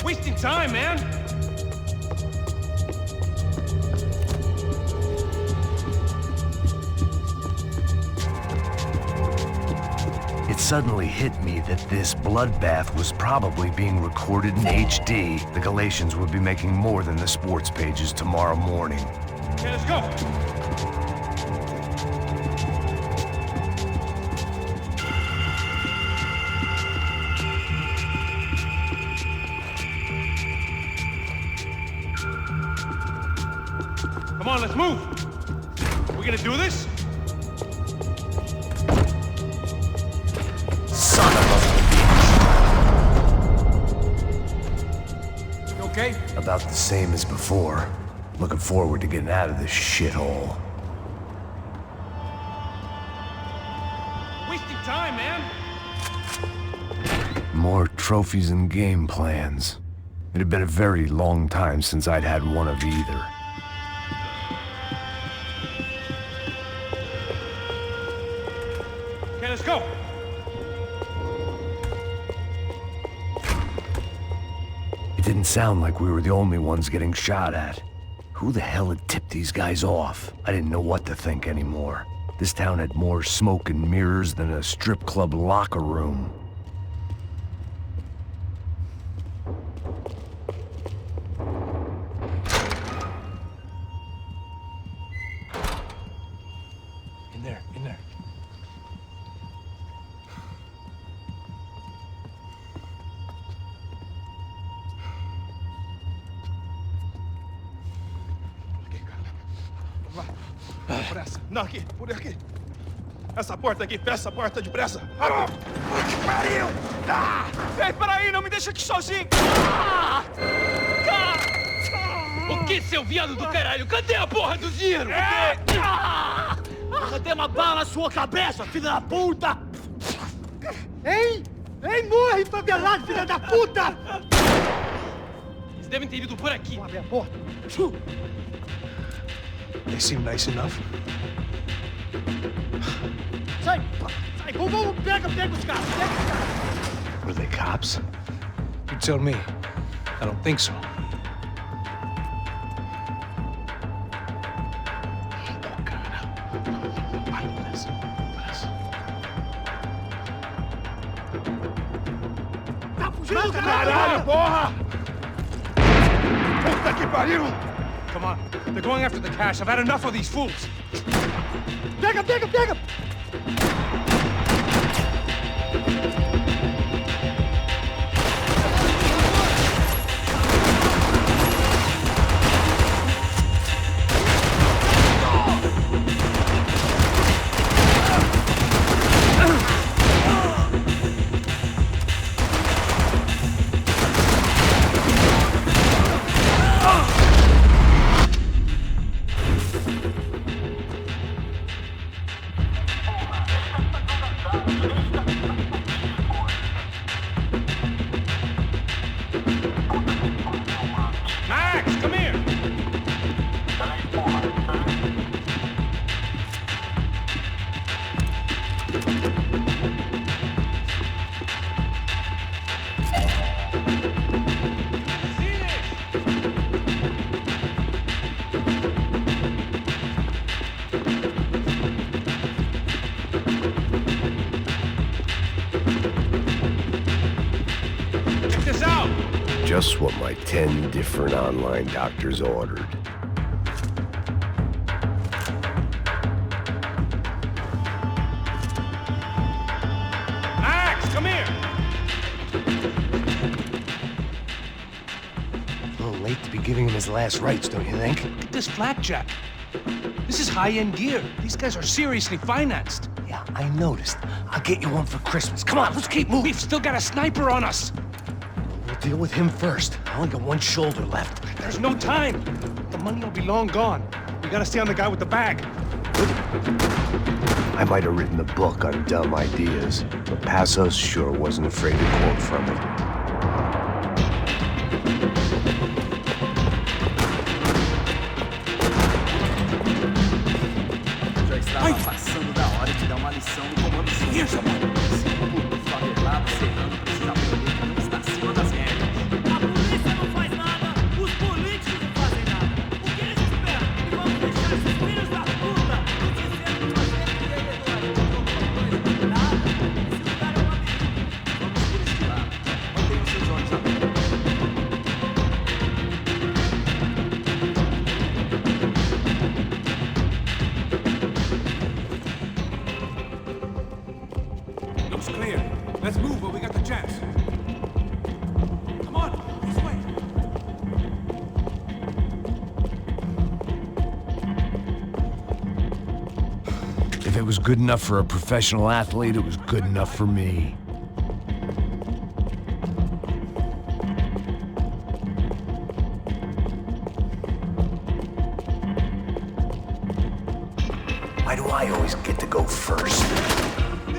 Wasting time, man! It suddenly hit me that this bloodbath was probably being recorded in HD. The Galatians would be making more than the sports pages tomorrow morning. Okay, let's go! Come on, let's move! We gonna do this? Son of You okay? a... About the same as before. Looking forward to getting out of this shithole. Wasting time, man! More trophies and game plans. It had been a very long time since I'd had one of either. Okay, let's go! It didn't sound like we were the only ones getting shot at. Who the hell had tipped these guys off? I didn't know what to think anymore. This town had more smoke and mirrors than a strip club locker room. In there, in there. Depressa. Não, aqui, por aqui. Essa porta aqui, fecha essa porta depressa. Que pariu! Ah! Ei, peraí, não me deixa aqui sozinho! Ah! O que, seu viado do caralho? Cadê a porra do dinheiro? Cadê uma bala na sua cabeça, filha da puta? Ei! Ei, morre, favelado, filha da puta! Eles devem ter ido por aqui. Abre a porta. They seem nice enough. Sai! Sai! Vamos, pega os caras! Pega os caras! Were they cops? You tell me. I don't think so. Tá fugindo, Caralho, porra! Puta que pariu! Come on, they're going after the cash. I've had enough of these fools. Pega, pega, pega! Max, come here! Check this out! Just what my 10 different online doctors ordered. Max, come here! A little late to be giving him his last rites, don't you think? Look at this flapjack. This is high-end gear. These guys are seriously financed. Yeah, I noticed. I'll get you one for Christmas. Come on, let's keep moving. We've still got a sniper on us. We'll deal with him first. I only got one shoulder left. There's no time. The money will be long gone. We gotta stay on the guy with the bag. I might have written a book on dumb ideas, but Passos sure wasn't afraid to quote from it. Já estava passando da hora de dar uma lição no comando sujo, mano. Esse puto favelado serrano precisa aprender que não está acima das regras. A polícia não faz nada, os políticos não fazem nada. O que eles esperam? E vamos deixar esses filhos da puta dizendo que você é empreendedor. Nada. Esse lugar é uma avenida. Vamos por esse lado. Mantenha os seus olhos abertos. Looks clear. Let's move while we got the chance. Come on, this way. If it was good enough for a professional athlete, it was good enough for me. Why do I always get to go first? He's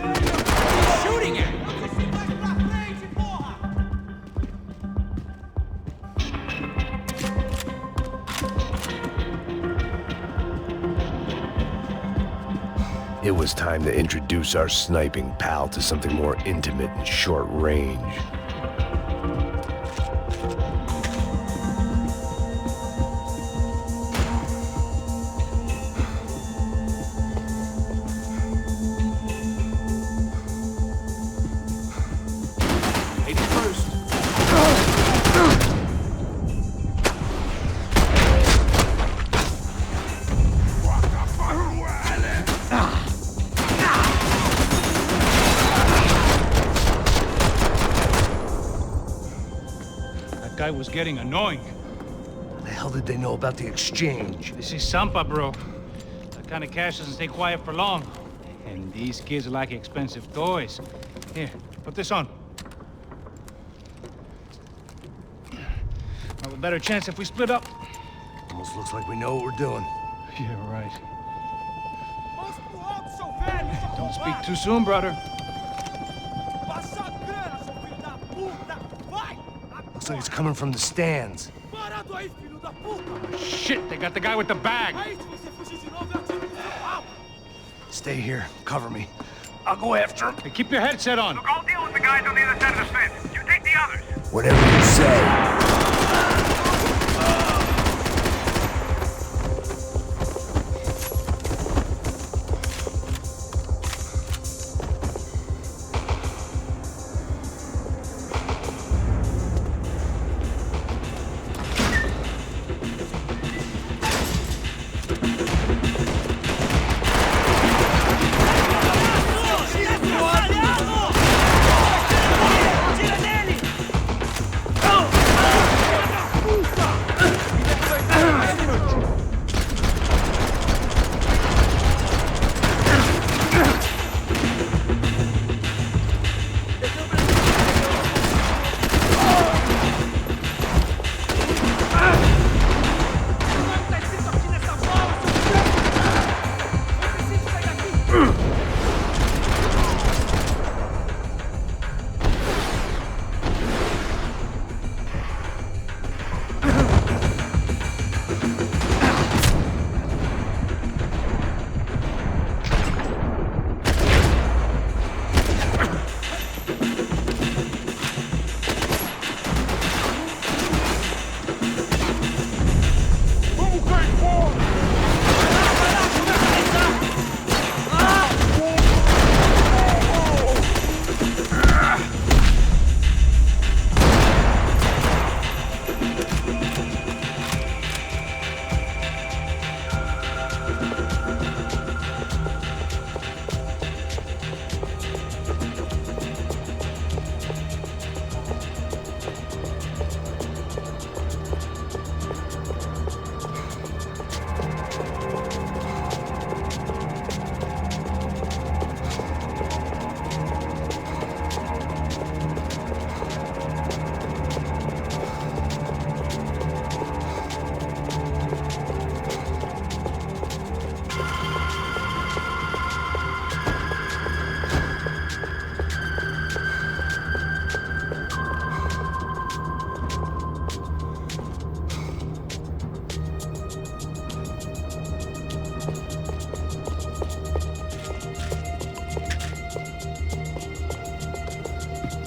shooting at him! It was time to introduce our sniping pal to something more intimate and short range. Guy was getting annoying. How the hell did they know about the exchange? This is Sampa, bro. That kind of cash doesn't stay quiet for long. And these kids like expensive toys. Here, put this on. Have a better chance if we split up. Almost looks like we know what we're doing. Yeah, right. Don't speak too soon, brother. Looks like it's coming from the stands. Shit, they got the guy with the bag. Stay here. Cover me. I'll go after him. Hey, keep your headset on. Look, I'll deal with the guys on the other side of the fence. You take the others. Whatever you say.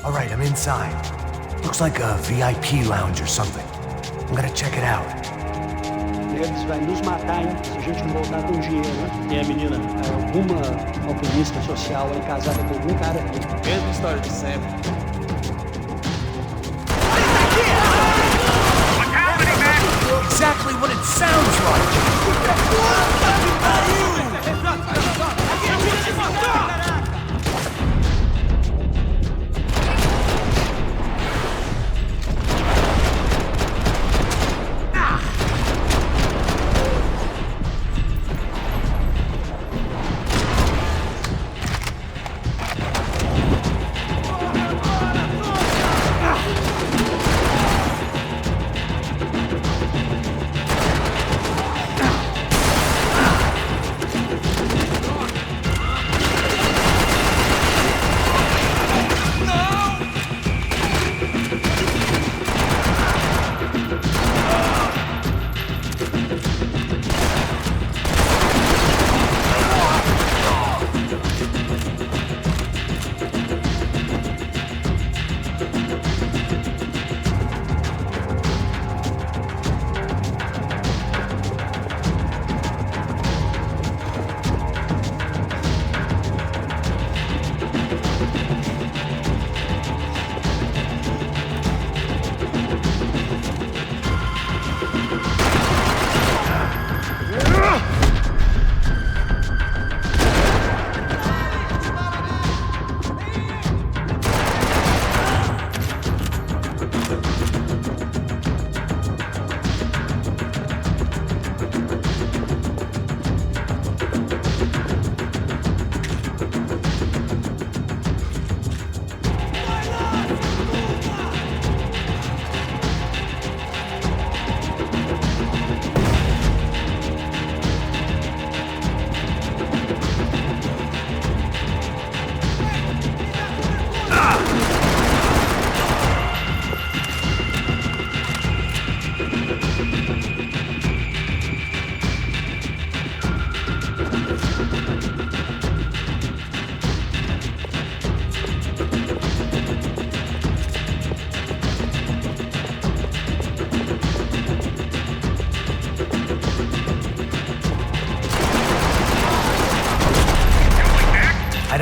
All right, I'm inside. Looks like a VIP lounge or something. I'm gonna check it out. Eles vai nos matar, hein? Se a gente não voltar com dinheiro, né? Quem é a menina? É alguma alcoolista social aí, casada com algum cara aqui. Mesma história de sempre. Exactly what it sounds like!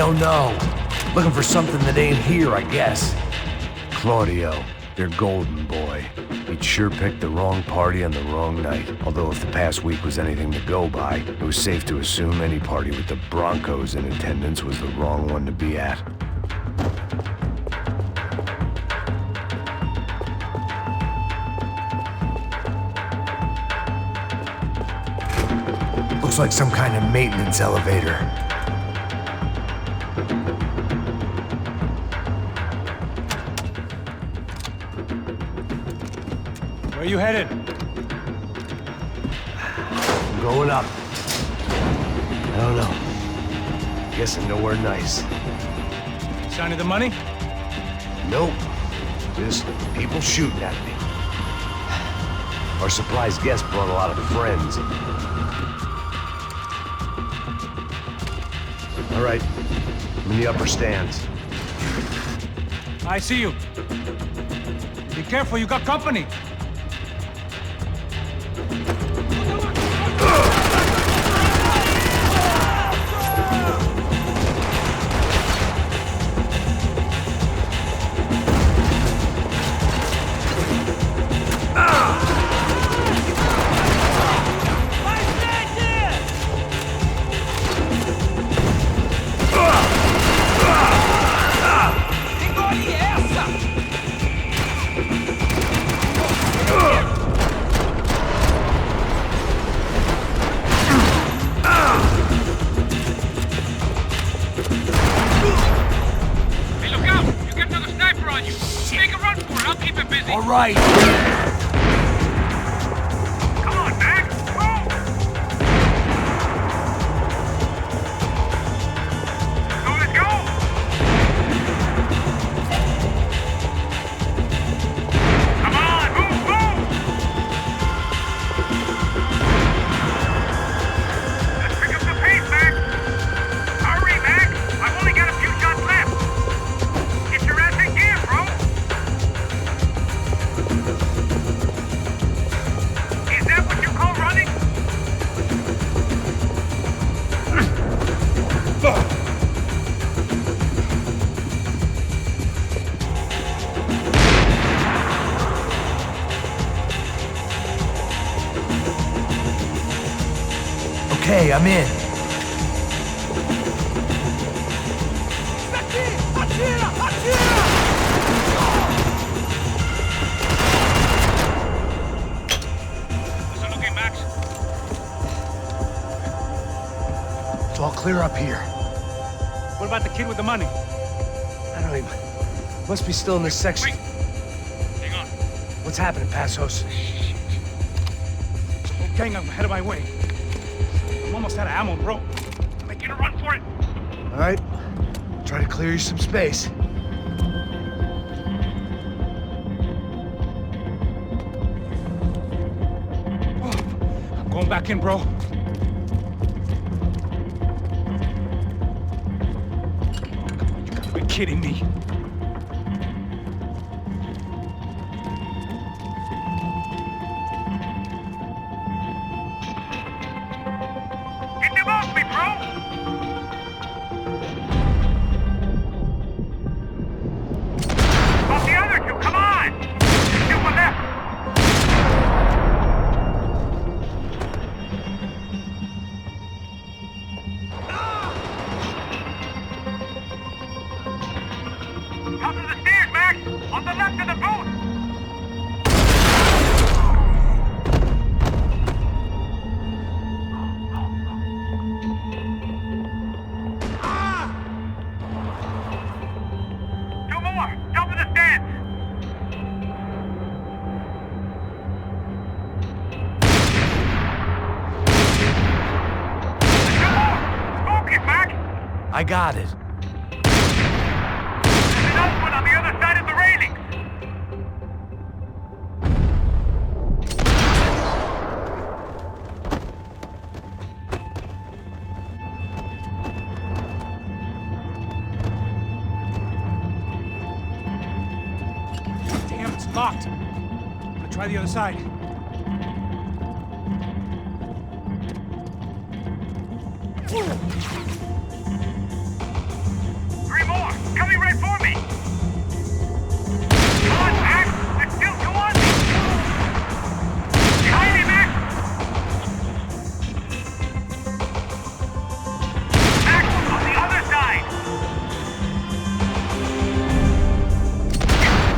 don't know. Looking for something that ain't here, I guess. Claudio, your golden boy. He'd sure picked the wrong party on the wrong night. Although if the past week was anything to go by, it was safe to assume any party with the Broncos in attendance was the wrong one to be at. Looks like some kind of maintenance elevator. Where you headed? I'm going up. I don't know. Guessing nowhere nice. Sign of the money? Nope. Just people shooting at me. Our surprise guest brought a lot of friends. All right, I'm in the upper stands. I see you. Be careful, you got company. All right. Come on, Max! Move! So let's go! Come on, move, move! Let's pick up the pace, Max! Hurry, Max! I've only got a few shots left! Get your ass in gear, bro! Is that what you call running? Okay, I'm in. Is it okay, Max? It's all clear up here. What about the kid with the money? I don't even... Must be still in this section. Wait. Hang on. What's happening, Passos? Whole gang up ahead of my way. I'm almost out of ammo, bro. I'm making a run for it. All right. Try to clear you some space. I'm going back in, bro. You gotta be kidding me. Get them off me, bro! Off the other two, come on! Still one left! Top of the stairs, Max! On the left of the booth! Two more! Top of the stairs! Two more! Focus, Max! I got it. There's another one on the other side of the railing! Damn, it's locked. I'm gonna try the other side. Coming right for me! Come on, Max! There's still two on me! Behind me, Max! Max, on the other side!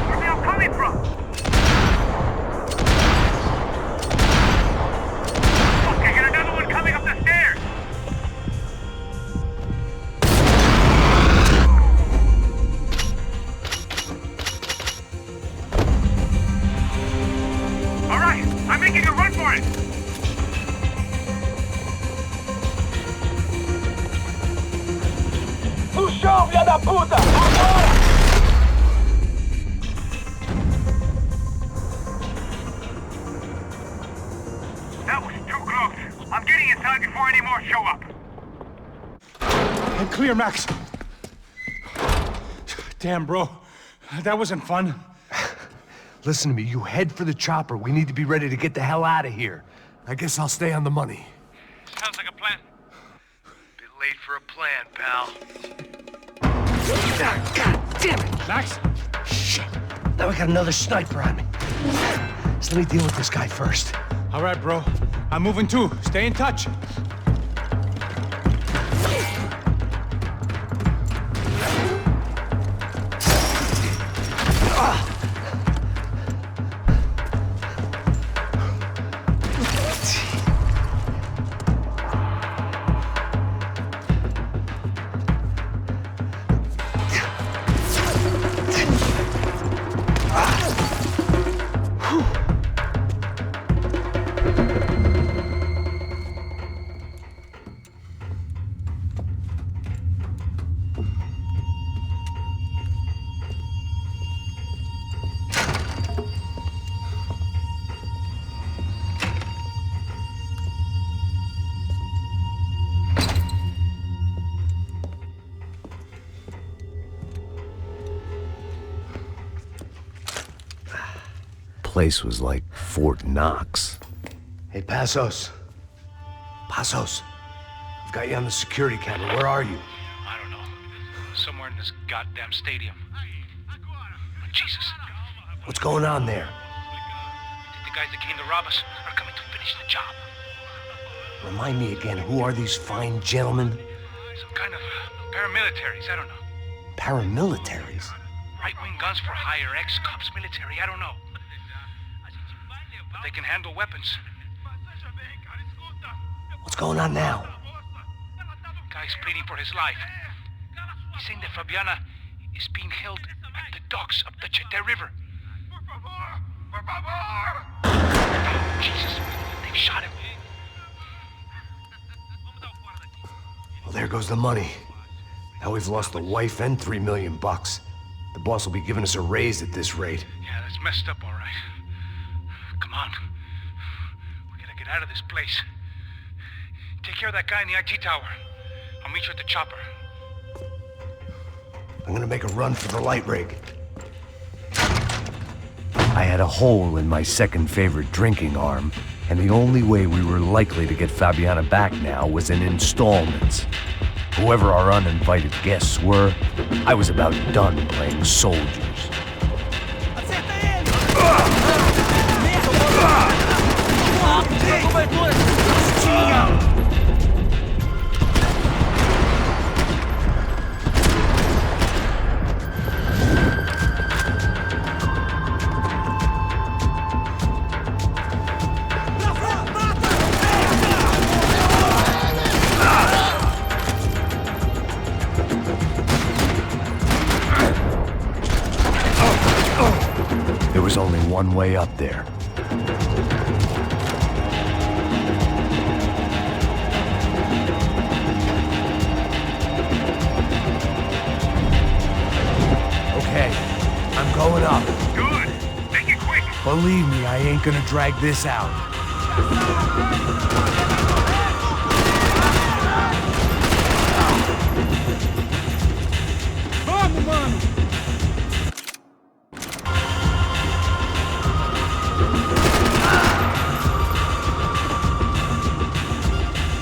Where are they all coming from? Look, I got another one coming up the stairs! All right, I'm making a run for it! No chão, filha da puta! Agora! That was too close. I'm getting inside before any more show up. I'm clear, Max. Damn, bro. That wasn't fun. Listen to me, you head for the chopper. We need to be ready to get the hell out of here. I guess I'll stay on the money. Sounds like a plan. Bit late for a plan, pal. God damn it! Max? Shit. Now we got another sniper on me. So let me deal with this guy first. All right, bro. I'm moving too. Stay in touch. Place was like Fort Knox. Hey, Passos. Passos. I've got you on the security camera. Where are you? I don't know. Somewhere in this goddamn stadium. Jesus. What's going on there? The guys that came to rob us are coming to finish the job. Remind me again, who are these fine gentlemen? Some kind of paramilitaries, I don't know. Paramilitaries? Right-wing guns for hire, ex-cops, military, I don't know. But they can handle weapons. What's going on now? Guy's pleading for his life. He's saying that Fabiana is being held at the docks of the Chete River. Jesus, they've shot him. Well, there goes the money. Now we've lost the wife and $3 million. The boss will be giving us a raise at this rate. Yeah, that's messed up, all right. Come on. We gotta get out of this place. Take care of that guy in the IT tower. I'll meet you at the chopper. I'm gonna make a run for the light rig. I had a hole in my second favorite drinking arm, and the only way we were likely to get Fabiana back now was in installments. Whoever our uninvited guests were, I was about done playing soldiers. There was only one way up there. Okay, I'm going up. Good. Make it quick. Believe me, I ain't gonna drag this out. Vamos, mano!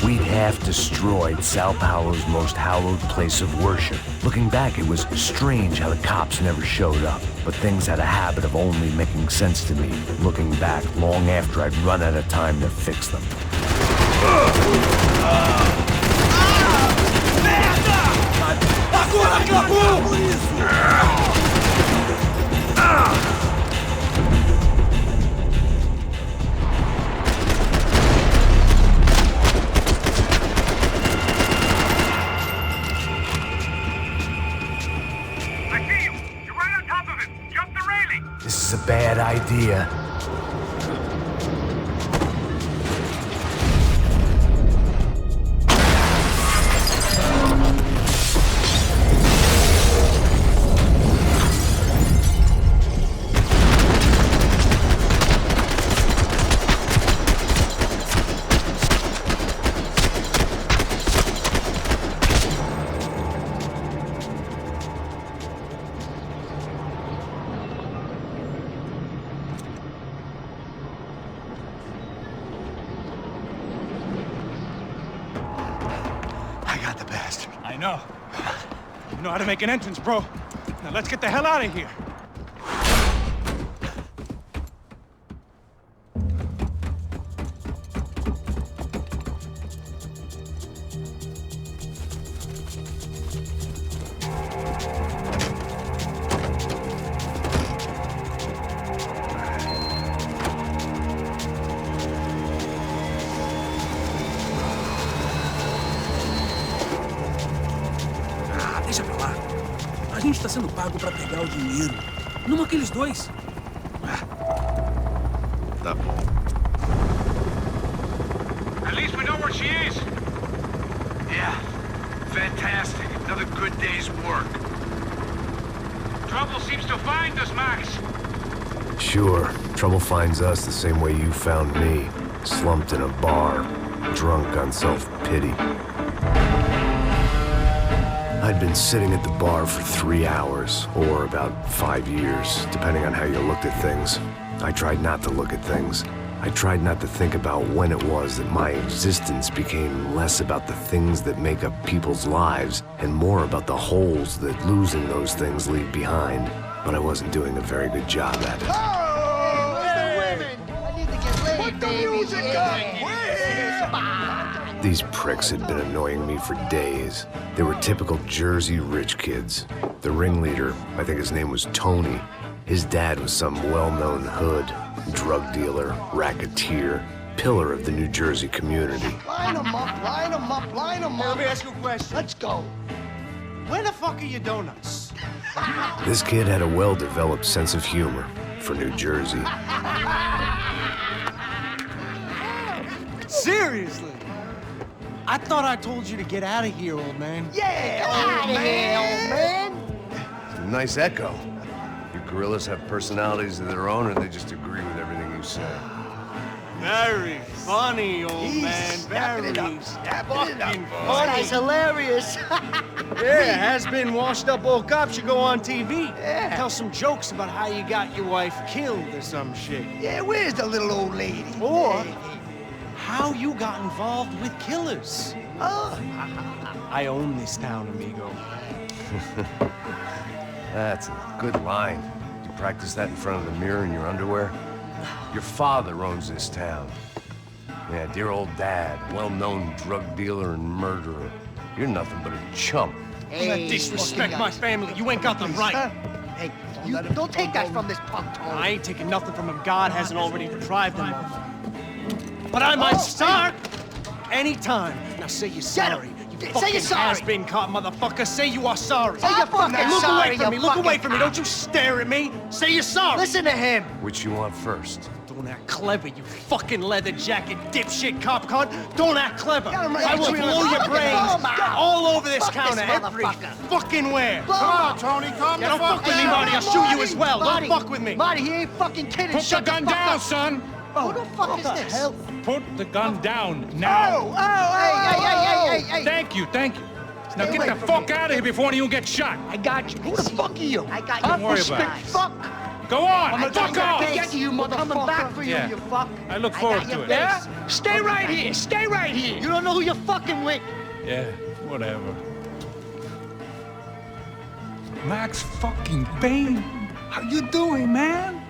We'd half-destroyed Sao Paulo's most hallowed place of worship. Looking back, it was strange how the cops never showed up. But things had a habit of only making sense to me, looking back long after I'd run out of time to fix them. Agora acabou! This is a bad idea. I know. You know how to make an entrance, bro. Now let's get the hell out of here. Deixa pra lá. A gente tá sendo pago pra pegar o dinheiro. Não aqueles dois. Tá bom. At least we know where she is. Yeah. Fantastic. Another good day's work. Trouble seems to find us, Max. Sure, trouble finds us the same way you found me. Slumped in a bar, drunk on self-pity. I'd been sitting at the bar for 3 hours, or about 5 years, depending on how you looked at things. I tried not to look at things. I tried not to think about when it was that my existence became less about the things that make up people's lives, and more about the holes that losing those things leave behind. But I wasn't doing a very good job at it. Oh, hey. The women! I need to get laid, Put the music up! These pricks had been annoying me for days. They were typical Jersey rich kids. The ringleader, I think his name was Tony. His dad was some well-known hood, drug dealer, racketeer, pillar of the New Jersey community. Line them up, line them up, line them up. Let me ask you a question. Let's go. Where the fuck are your donuts? This kid had a well-developed sense of humor for New Jersey. Seriously? I thought I told you to get out of here, old man. Yeah, old man. Nice echo. You gorillas have personalities of their own, or they just agree with everything you say? Very funny, old man. Very fucking funny. Oh, that's hilarious. Yeah, has-been washed-up old cop should go on TV. Yeah. Tell some jokes about how you got your wife killed or some shit. Yeah, where's the little old lady? Or how you got involved with killers. Oh. I own this town, amigo. That's a good line. You practice that in front of the mirror in your underwear? Your father owns this town. Yeah, dear old dad, well-known drug dealer and murderer. You're nothing but a chump. Hey, disrespect my family. You ain't got the right. Hey, you don't take that from this punk, Tony. I ain't taking nothing from him. God hasn't already deprived him of. But I might start anytime. Now say you're sorry. Say you're sorry. Has-been caught, motherfucker. Say you are sorry. Say you're fucking Look sorry, away from me. Look away from me. Don't you stare at me. Say you're sorry. Listen to him. Which you want first? Don't act clever, you fucking leather jacket dipshit cop cunt. Don't act clever. I will blow your brains all over this counter, every fucking where. Come on, Tony, calm the fuck down. Don't fuck with me, Marty. I'll shoot you as well. Don't fuck with me. Marty, he ain't fucking kidding. Put the gun down, son. Who the fuck is this? Hell? Put the gun down now. Hey. Thank you. Now get the fuck out of here before one of you gets shot. I got you. Who the fuck are you? I got you. Don't worry about it. Fuck. Go on! I'm Fuck off! get you, motherfucker. Coming back for you, Yeah. you fuck. I look forward to it. Yeah? Stay right here. Stay right here. You don't know who you're fucking with. Yeah, whatever. Max fucking Payne. How you doing, man?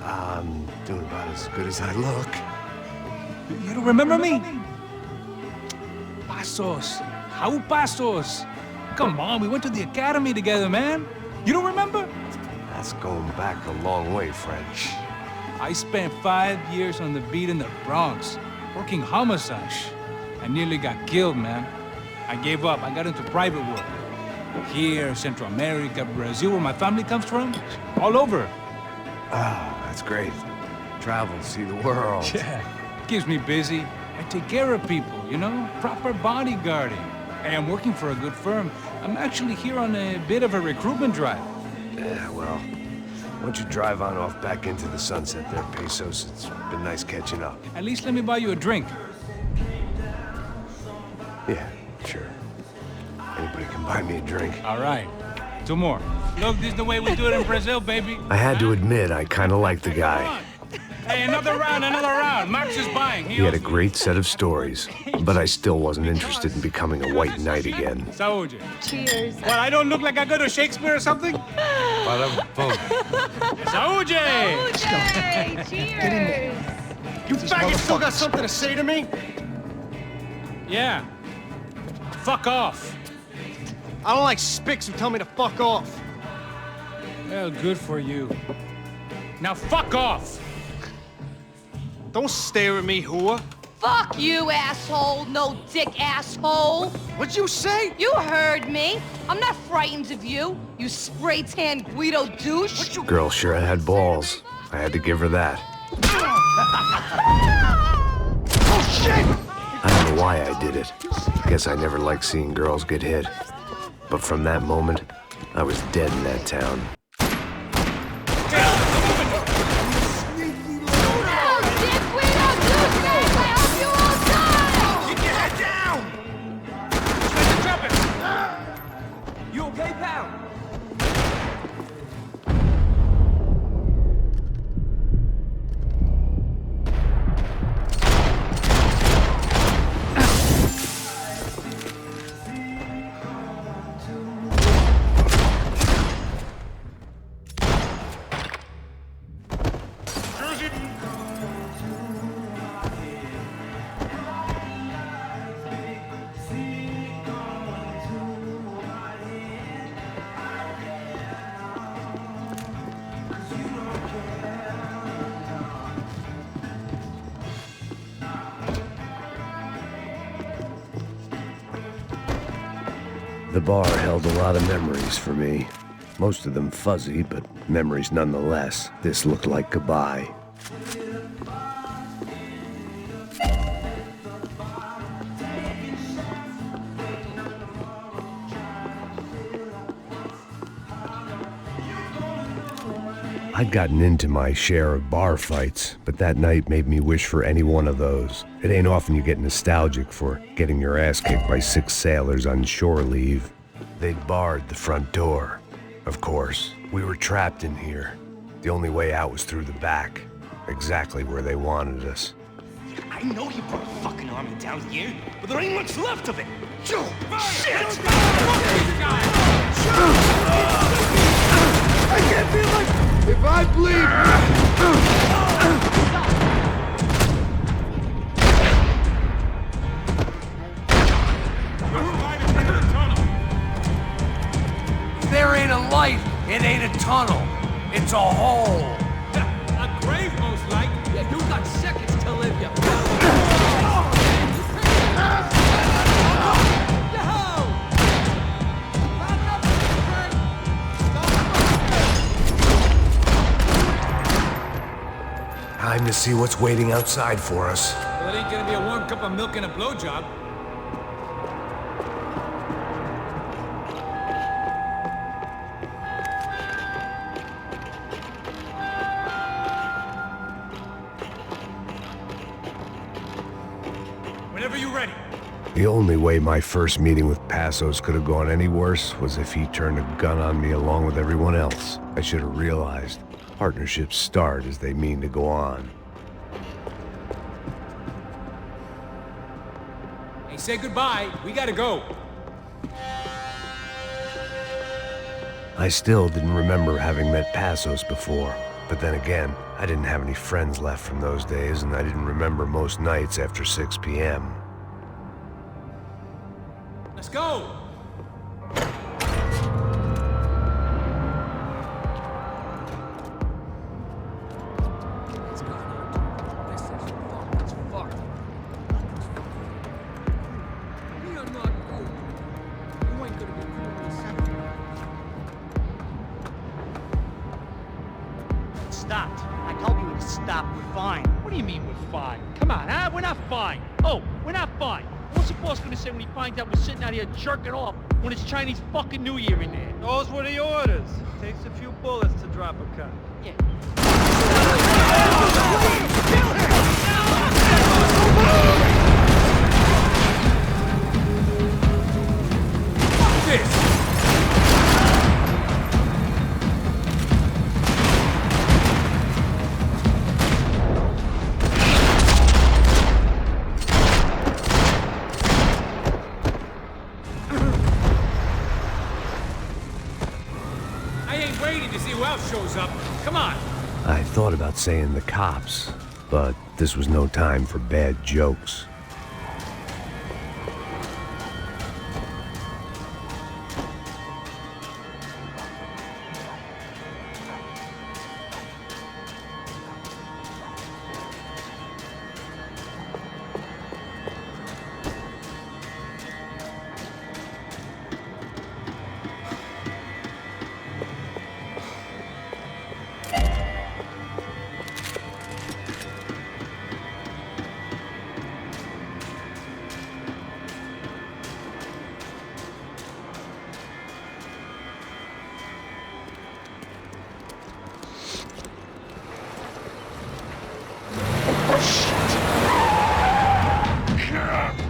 I'm doing about as good as I look. You don't remember me? Pasos. How Pasos? Come on, we went to the academy together, man. You don't remember? That's going back a long way, French. I spent 5 years on the beat in the Bronx, working homicide. I nearly got killed, man. I gave up. I got into private work. Here, Central America, Brazil, where my family comes from. All over. Ah, that's great. Travel, see the world. Yeah, keeps me busy. I take care of people, you know? Proper bodyguarding. Hey, I'm working for a good firm. I'm actually here on a bit of a recruitment drive. Yeah, well, why don't you drive on off back into the sunset there, Pesos? It's been nice catching up. At least let me buy you a drink. Yeah, sure. Anybody can buy me a drink. All right. 2 more. Look, this is the way we do it in Brazil, baby. I had to admit, I kind of liked the guy. Hey, another round, another round. Max is buying. He had a great set of stories, but I still wasn't interested in becoming a white knight again. Saúde. Cheers. What, I don't look like I go to Shakespeare or something? Saúde! Saúde! Cheers! You faggot still got something to say to me? Yeah. Fuck off. I don't like spics who tell me to fuck off. Well, good for you. Now fuck off! Don't stare at me, whore. Fuck you, asshole. No dick asshole. What'd you say? You heard me. I'm not frightened of you, you spray-tan Guido douche. Girl sure had balls. I had to give her that. Oh, shit! I don't know why I did it. Guess I never liked seeing girls get hit. But from that moment, I was dead in that town. You okay, pal? The bar held a lot of memories for me. Most of them fuzzy, but memories nonetheless. This looked like goodbye. I'd gotten into my share of bar fights, but that night made me wish for any one of those. It ain't often you get nostalgic for getting your ass kicked by 6 sailors on shore leave. They'd barred the front door. Of course, we were trapped in here. The only way out was through the back, exactly where they wanted us. I know you brought a fucking army down here, but there ain't much left of it. Shit! I can't feel like... If I bleed... There ain't a light. It ain't a tunnel. It's a hole. A grave, most like. Yeah, you got seconds to live, you. Time to see what's waiting outside for us. Well, it ain't gonna be a warm cup of milk and a blowjob. Whenever you're ready. The only way my first meeting with Passos could have gone any worse was if he turned a gun on me along with everyone else. I should have realized. Partnerships start as they mean to go on. Hey, say goodbye. We gotta go. I still didn't remember having met Passos before, but then again, I didn't have any friends left from those days, and I didn't remember most nights after 6 p.m. Let's go! Stopped. I told you to stop. We're fine. What do you mean we're fine? Come on, huh? We're not fine. Oh, we're not fine. What's the boss gonna say when he finds out we're sitting out here jerking off when it's Chinese fucking New Year in there? Those were the orders. Takes a few bullets to drop a cut. Yeah. This! Who else shows up? Come on! I thought about saying the cops, but this was no time for bad jokes.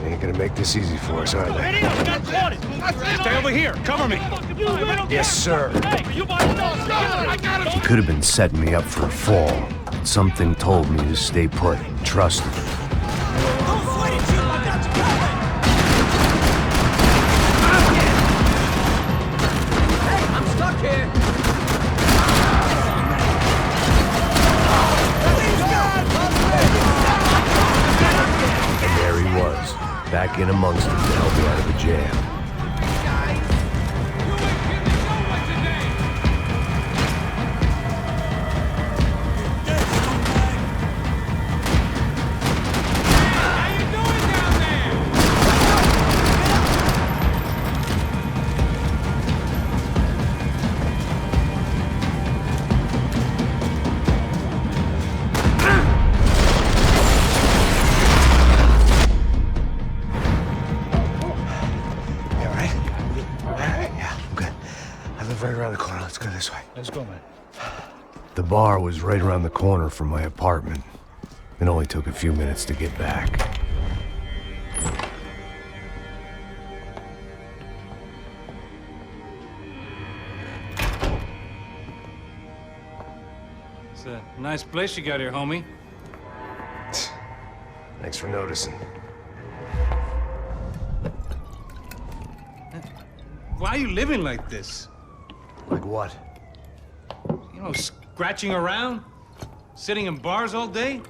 Ain't gonna make this easy for us, are they? Stay over here. Cover me. Yes, sir. He could have been setting me up for a fall. Something told me to stay put and trust him. I'm stuck here. And there he was, back in amongst them to help me out of the jam. Right around the corner. Let's go this way. Let's go, man. The bar was right around the corner from my apartment. It only took a few minutes to get back. It's a nice place you got here, homie. Thanks for noticing. Why are you living like this? Like what? You know, scratching around? Sitting in bars all day?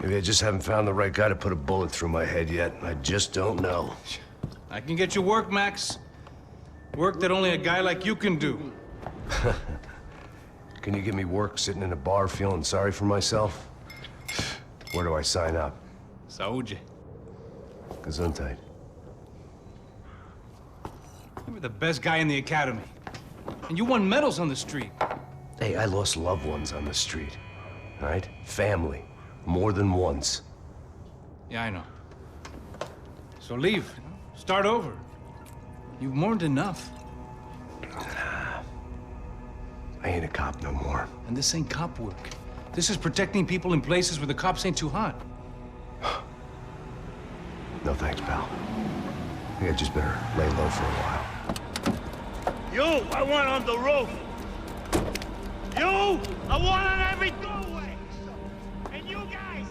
Maybe I just haven't found the right guy to put a bullet through my head yet. I just don't know. I can get you work, Max. Work that only a guy like you can do. Can you give me work sitting in a bar feeling sorry for myself? Where do I sign up? Saúde. Gesundheit. You were the best guy in the academy. And you won medals on the street. Hey, I lost loved ones on the street. All right? Family. More than once. Yeah, I know. So leave. Start over. You've mourned enough. I ain't a cop no more. And this ain't cop work. This is protecting people in places where the cops ain't too hot. No thanks, pal. I think I just better lay low for a while. You, I want on the roof. You, I want on every doorway. And you guys,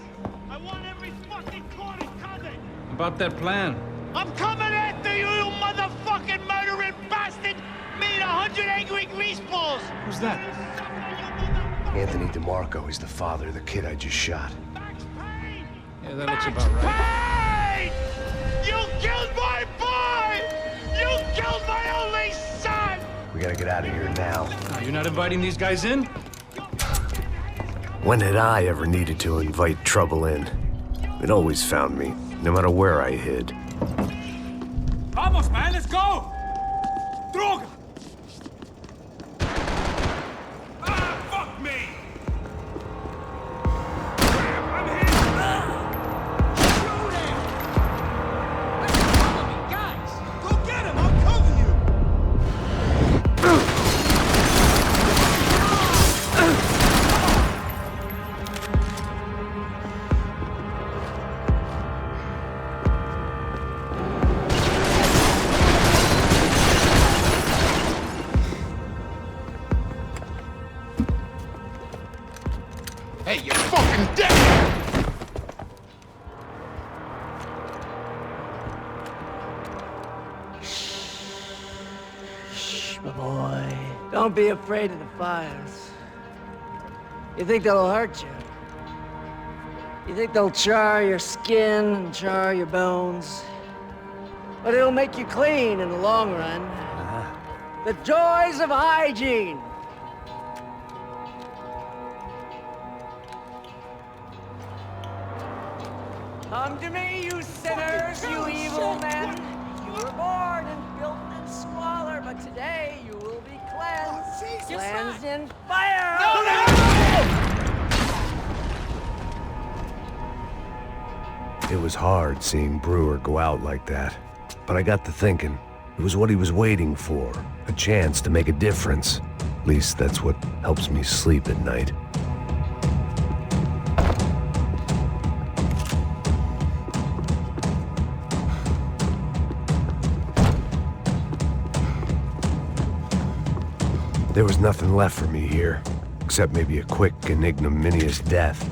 I want every fucking corner covered. About that plan. I'm coming after you, you motherfucking murdering bastard! Me and 100 angry greaseballs! Who's that? Anthony DeMarco, he's the father of the kid I just shot. Yeah, that looks about right. Payne! You killed my boy! You killed my only son! We gotta get out of here now. You're not inviting these guys in? When had I ever needed to invite trouble in? It always found me, no matter where I hid. Vamos, man, let's go! Droga! Ah, fuck me! I'm hit! Shoot him! Follow me, guys! Go get him, I'll cover you! Hey, you're fucking dead! Shh, my boy. Don't be afraid of the fires. You think they'll hurt you? You think they'll char your skin and char your bones? But it'll make you clean in the long run. The joys of hygiene! Come to me, you sinners, you evil men! You were born in filth and squalor, but today you will be cleansed. Cleansed in fire! It was hard seeing Brewer go out like that. But I got to thinking, it was what he was waiting for. A chance to make a difference. At least that's what helps me sleep at night. There was nothing left for me here, except maybe a quick and ignominious death.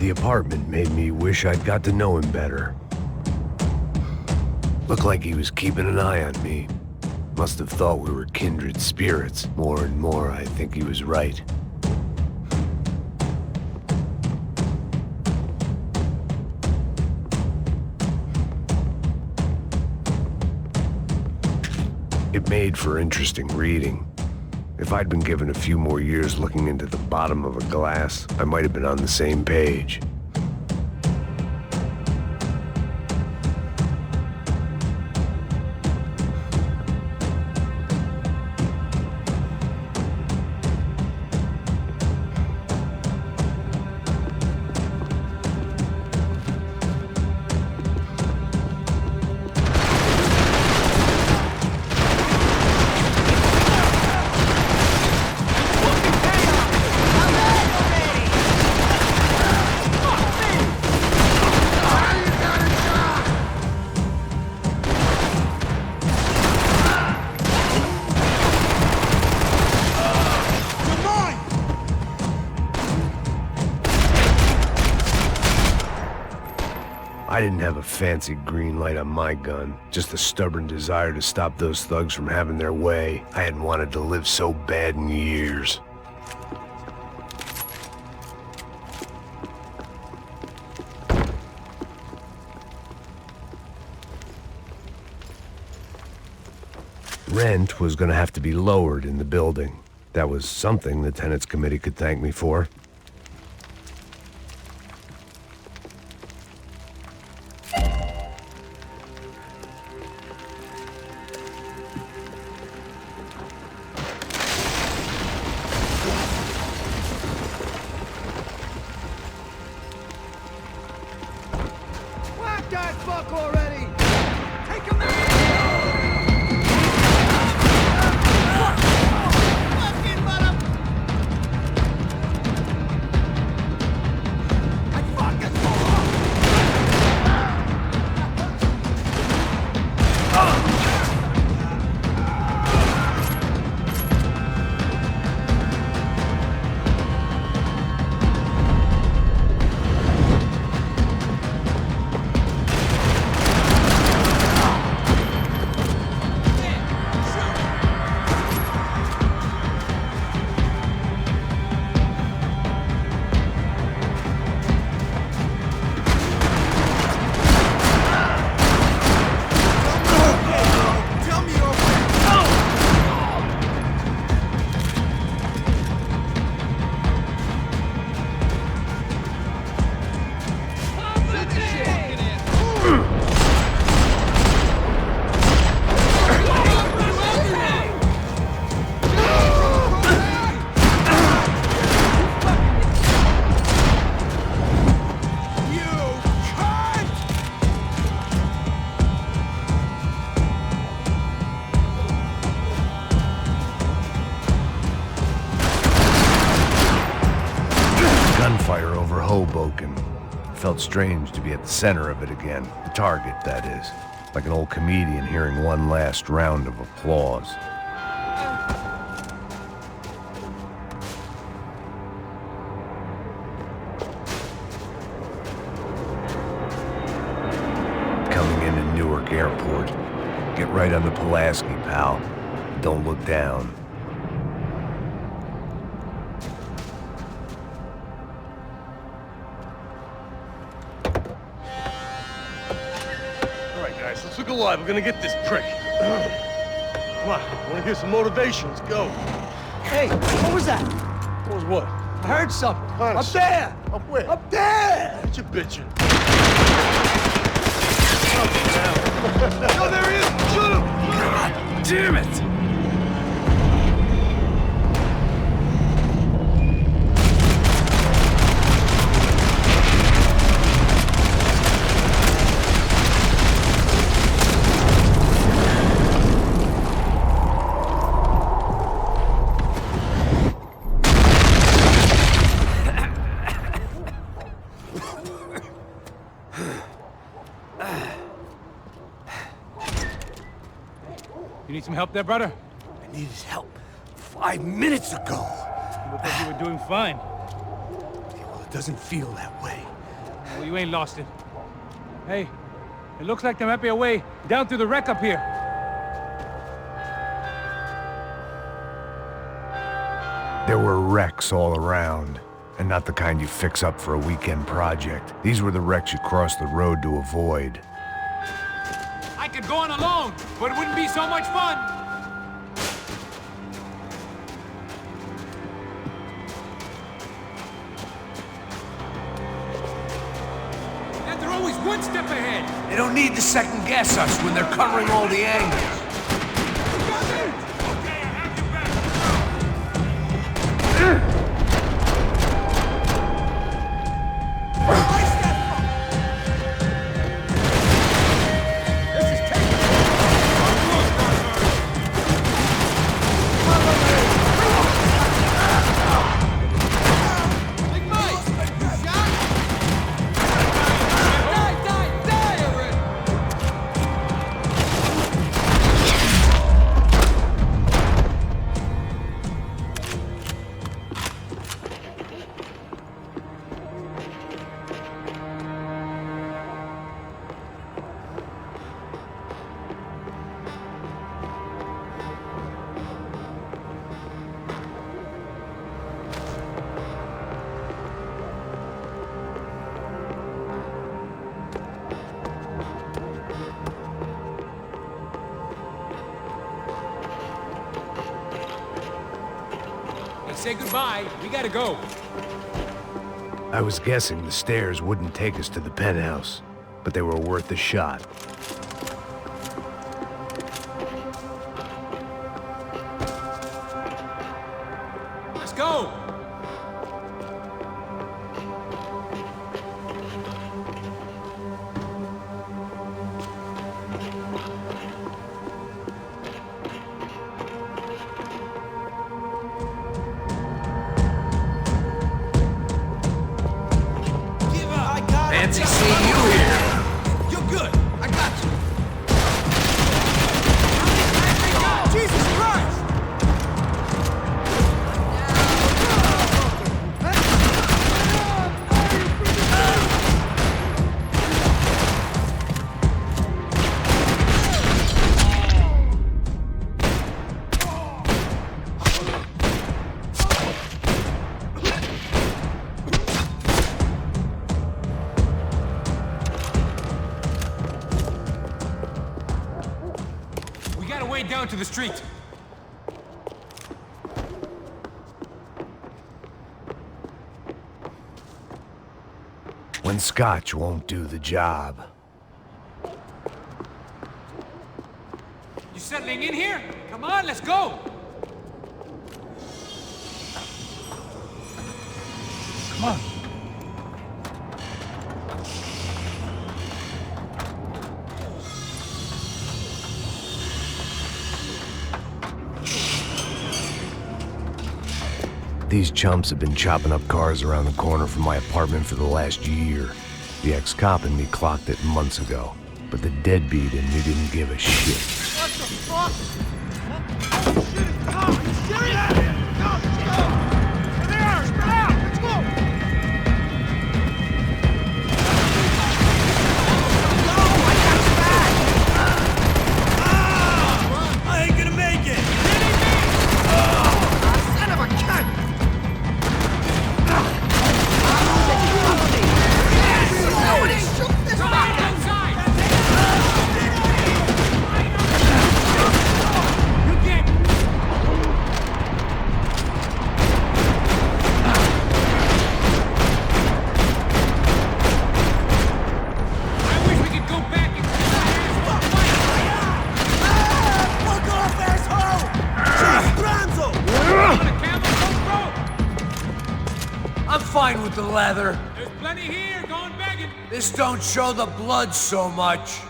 The apartment made me wish I'd got to know him better. Looked like he was keeping an eye on me. Must have thought we were kindred spirits. More and more, I think he was right. It made for interesting reading. If I'd been given a few more years looking into the bottom of a glass, I might have been on the same page. I didn't have a fancy green light on my gun, just a stubborn desire to stop those thugs from having their way. I hadn't wanted to live so bad in years. Rent was gonna have to be lowered in the building. That was something the tenants committee could thank me for. Whack that fuck already! Take him Hoboken. It felt strange to be at the center of it again. The target, that is. Like an old comedian hearing one last round of applause. Coming into Newark Airport. Get right on the Pulaski, pal. Don't look down. All right, guys, let's look alive. We're gonna get this prick. Come on, I wanna hear some motivation. Let's go. Hey, what was that? What was what? I heard something. Honest. Up there! Up where? Up there! What you bitching? Oh, there he is! Shoot him! God damn it! You need some help there, brother? I needed help 5 minutes ago. You look like you were doing fine. Well, it doesn't feel that way. Well, you ain't lost it. Hey, it looks like there might be a way down through the wreck up here. There were wrecks all around, and not the kind you fix up for a weekend project. These were the wrecks you cross the road to avoid. I could go on alone, but it wouldn't be so much fun. And they're always one step ahead. They don't need to second guess us when they're covering all the angles. Say goodbye. We gotta go. I was guessing the stairs wouldn't take us to the penthouse, but they were worth a shot. Let's go. Fancy seeing you here. You're good. I got you. Jesus Christ! Down to the street. When scotch won't do the job. You settling in here? Come on, let's go. Come on. These chumps have been chopping up cars around the corner from my apartment for the last year. The ex-cop and me clocked it months ago, but the deadbeat in me didn't give a shit. What the fuck? Oh shit, it's the hot! Are you serious? Go, let's go! Here they are! Spread out! Let's go! I ain't gonna make it! Son of a cunt! Nobody shoot this man! I'm fine with the leather. There's plenty here, going begging. This don't show the blood so much.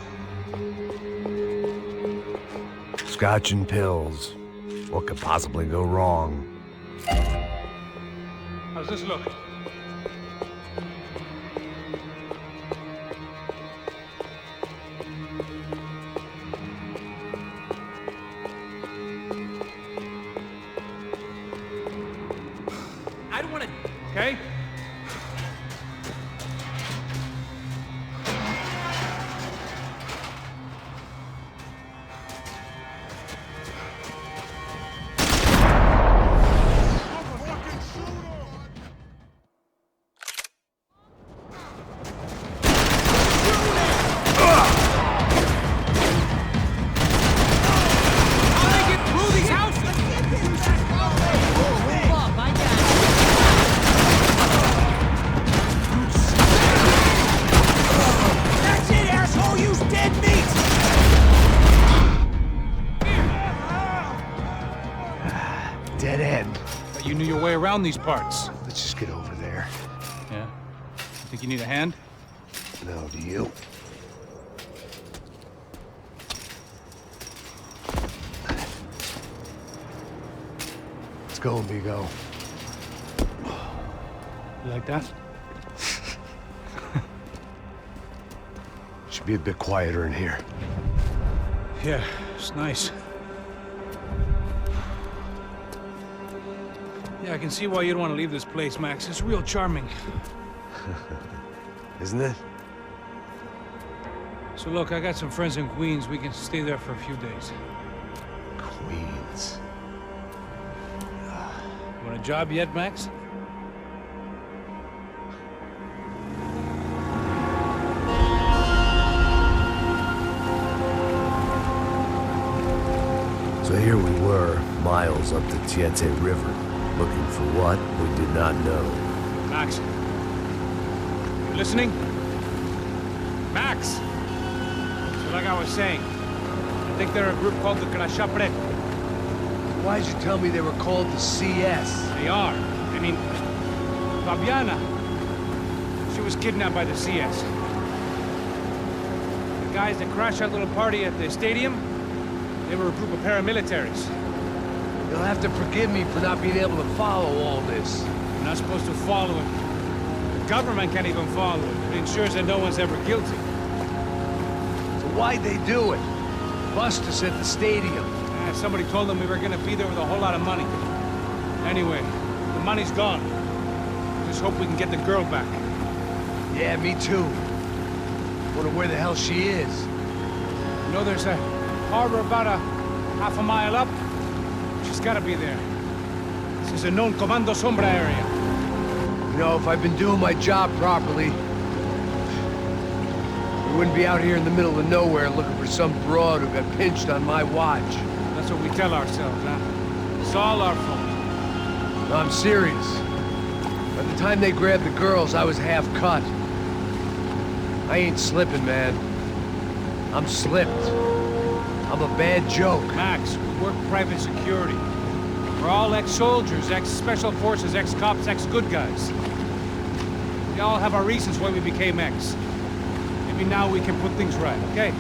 Scotch and pills. What could possibly go wrong? How's this look? I don't want to... Okay? Dead end. But you knew your way around these parts. Let's just get over there. Yeah? Think you need a hand? No, do you? Let's go, amigo. You like that? Should be a bit quieter in here. Yeah, it's nice. Yeah, I can see why you'd want to leave this place, Max. It's real charming. Isn't it? So look, I got some friends in Queens. We can stay there for a few days. Queens. You want a job yet, Max? So here we were, miles up the Tietze River, looking for what we did not know. Max. You listening? Max! So like I was saying, I think they're a group called the Crashapret. Why'd you tell me they were called the CS? They are. I mean, Fabiana. She was kidnapped by the CS. The guys that crashed that little party at the stadium, they were a group of paramilitaries. You'll have to forgive me for not being able to follow all this. You're not supposed to follow it. The government can't even follow it. It ensures that no one's ever guilty. So why'd they do it? Bust us at the stadium. Somebody told them we were gonna be there with a whole lot of money. Anyway, the money's gone. Just hope we can get the girl back. Yeah, me too. Wonder where the hell she is. You know, there's a harbor about a half a mile up. She's gotta be there. This is a known Comando Sombra area. You know, if I've been doing my job properly, we wouldn't be out here in the middle of nowhere looking for some broad who got pinched on my watch. That's what we tell ourselves, huh? It's all our fault. No, I'm serious. By the time they grabbed the girls, I was half cut. I ain't slipping, man. I'm slipped. I'm a bad joke. Max, we work private security. We're all ex-soldiers, ex-special forces, ex-cops, ex-good guys. We all have our reasons why we became ex. Maybe now we can put things right, okay?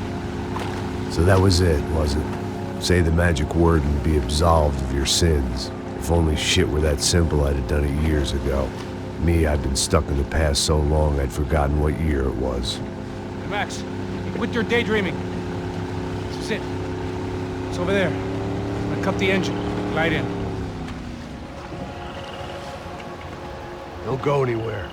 So that was it, was it? Say the magic word and be absolved of your sins. If only shit were that simple, I'd have done it years ago. Me, I've been stuck in the past so long I'd forgotten what year it was. Hey, Max, quit your daydreaming. This is it. It's over there. I'm gonna cut the engine. Glide in. Don't go anywhere.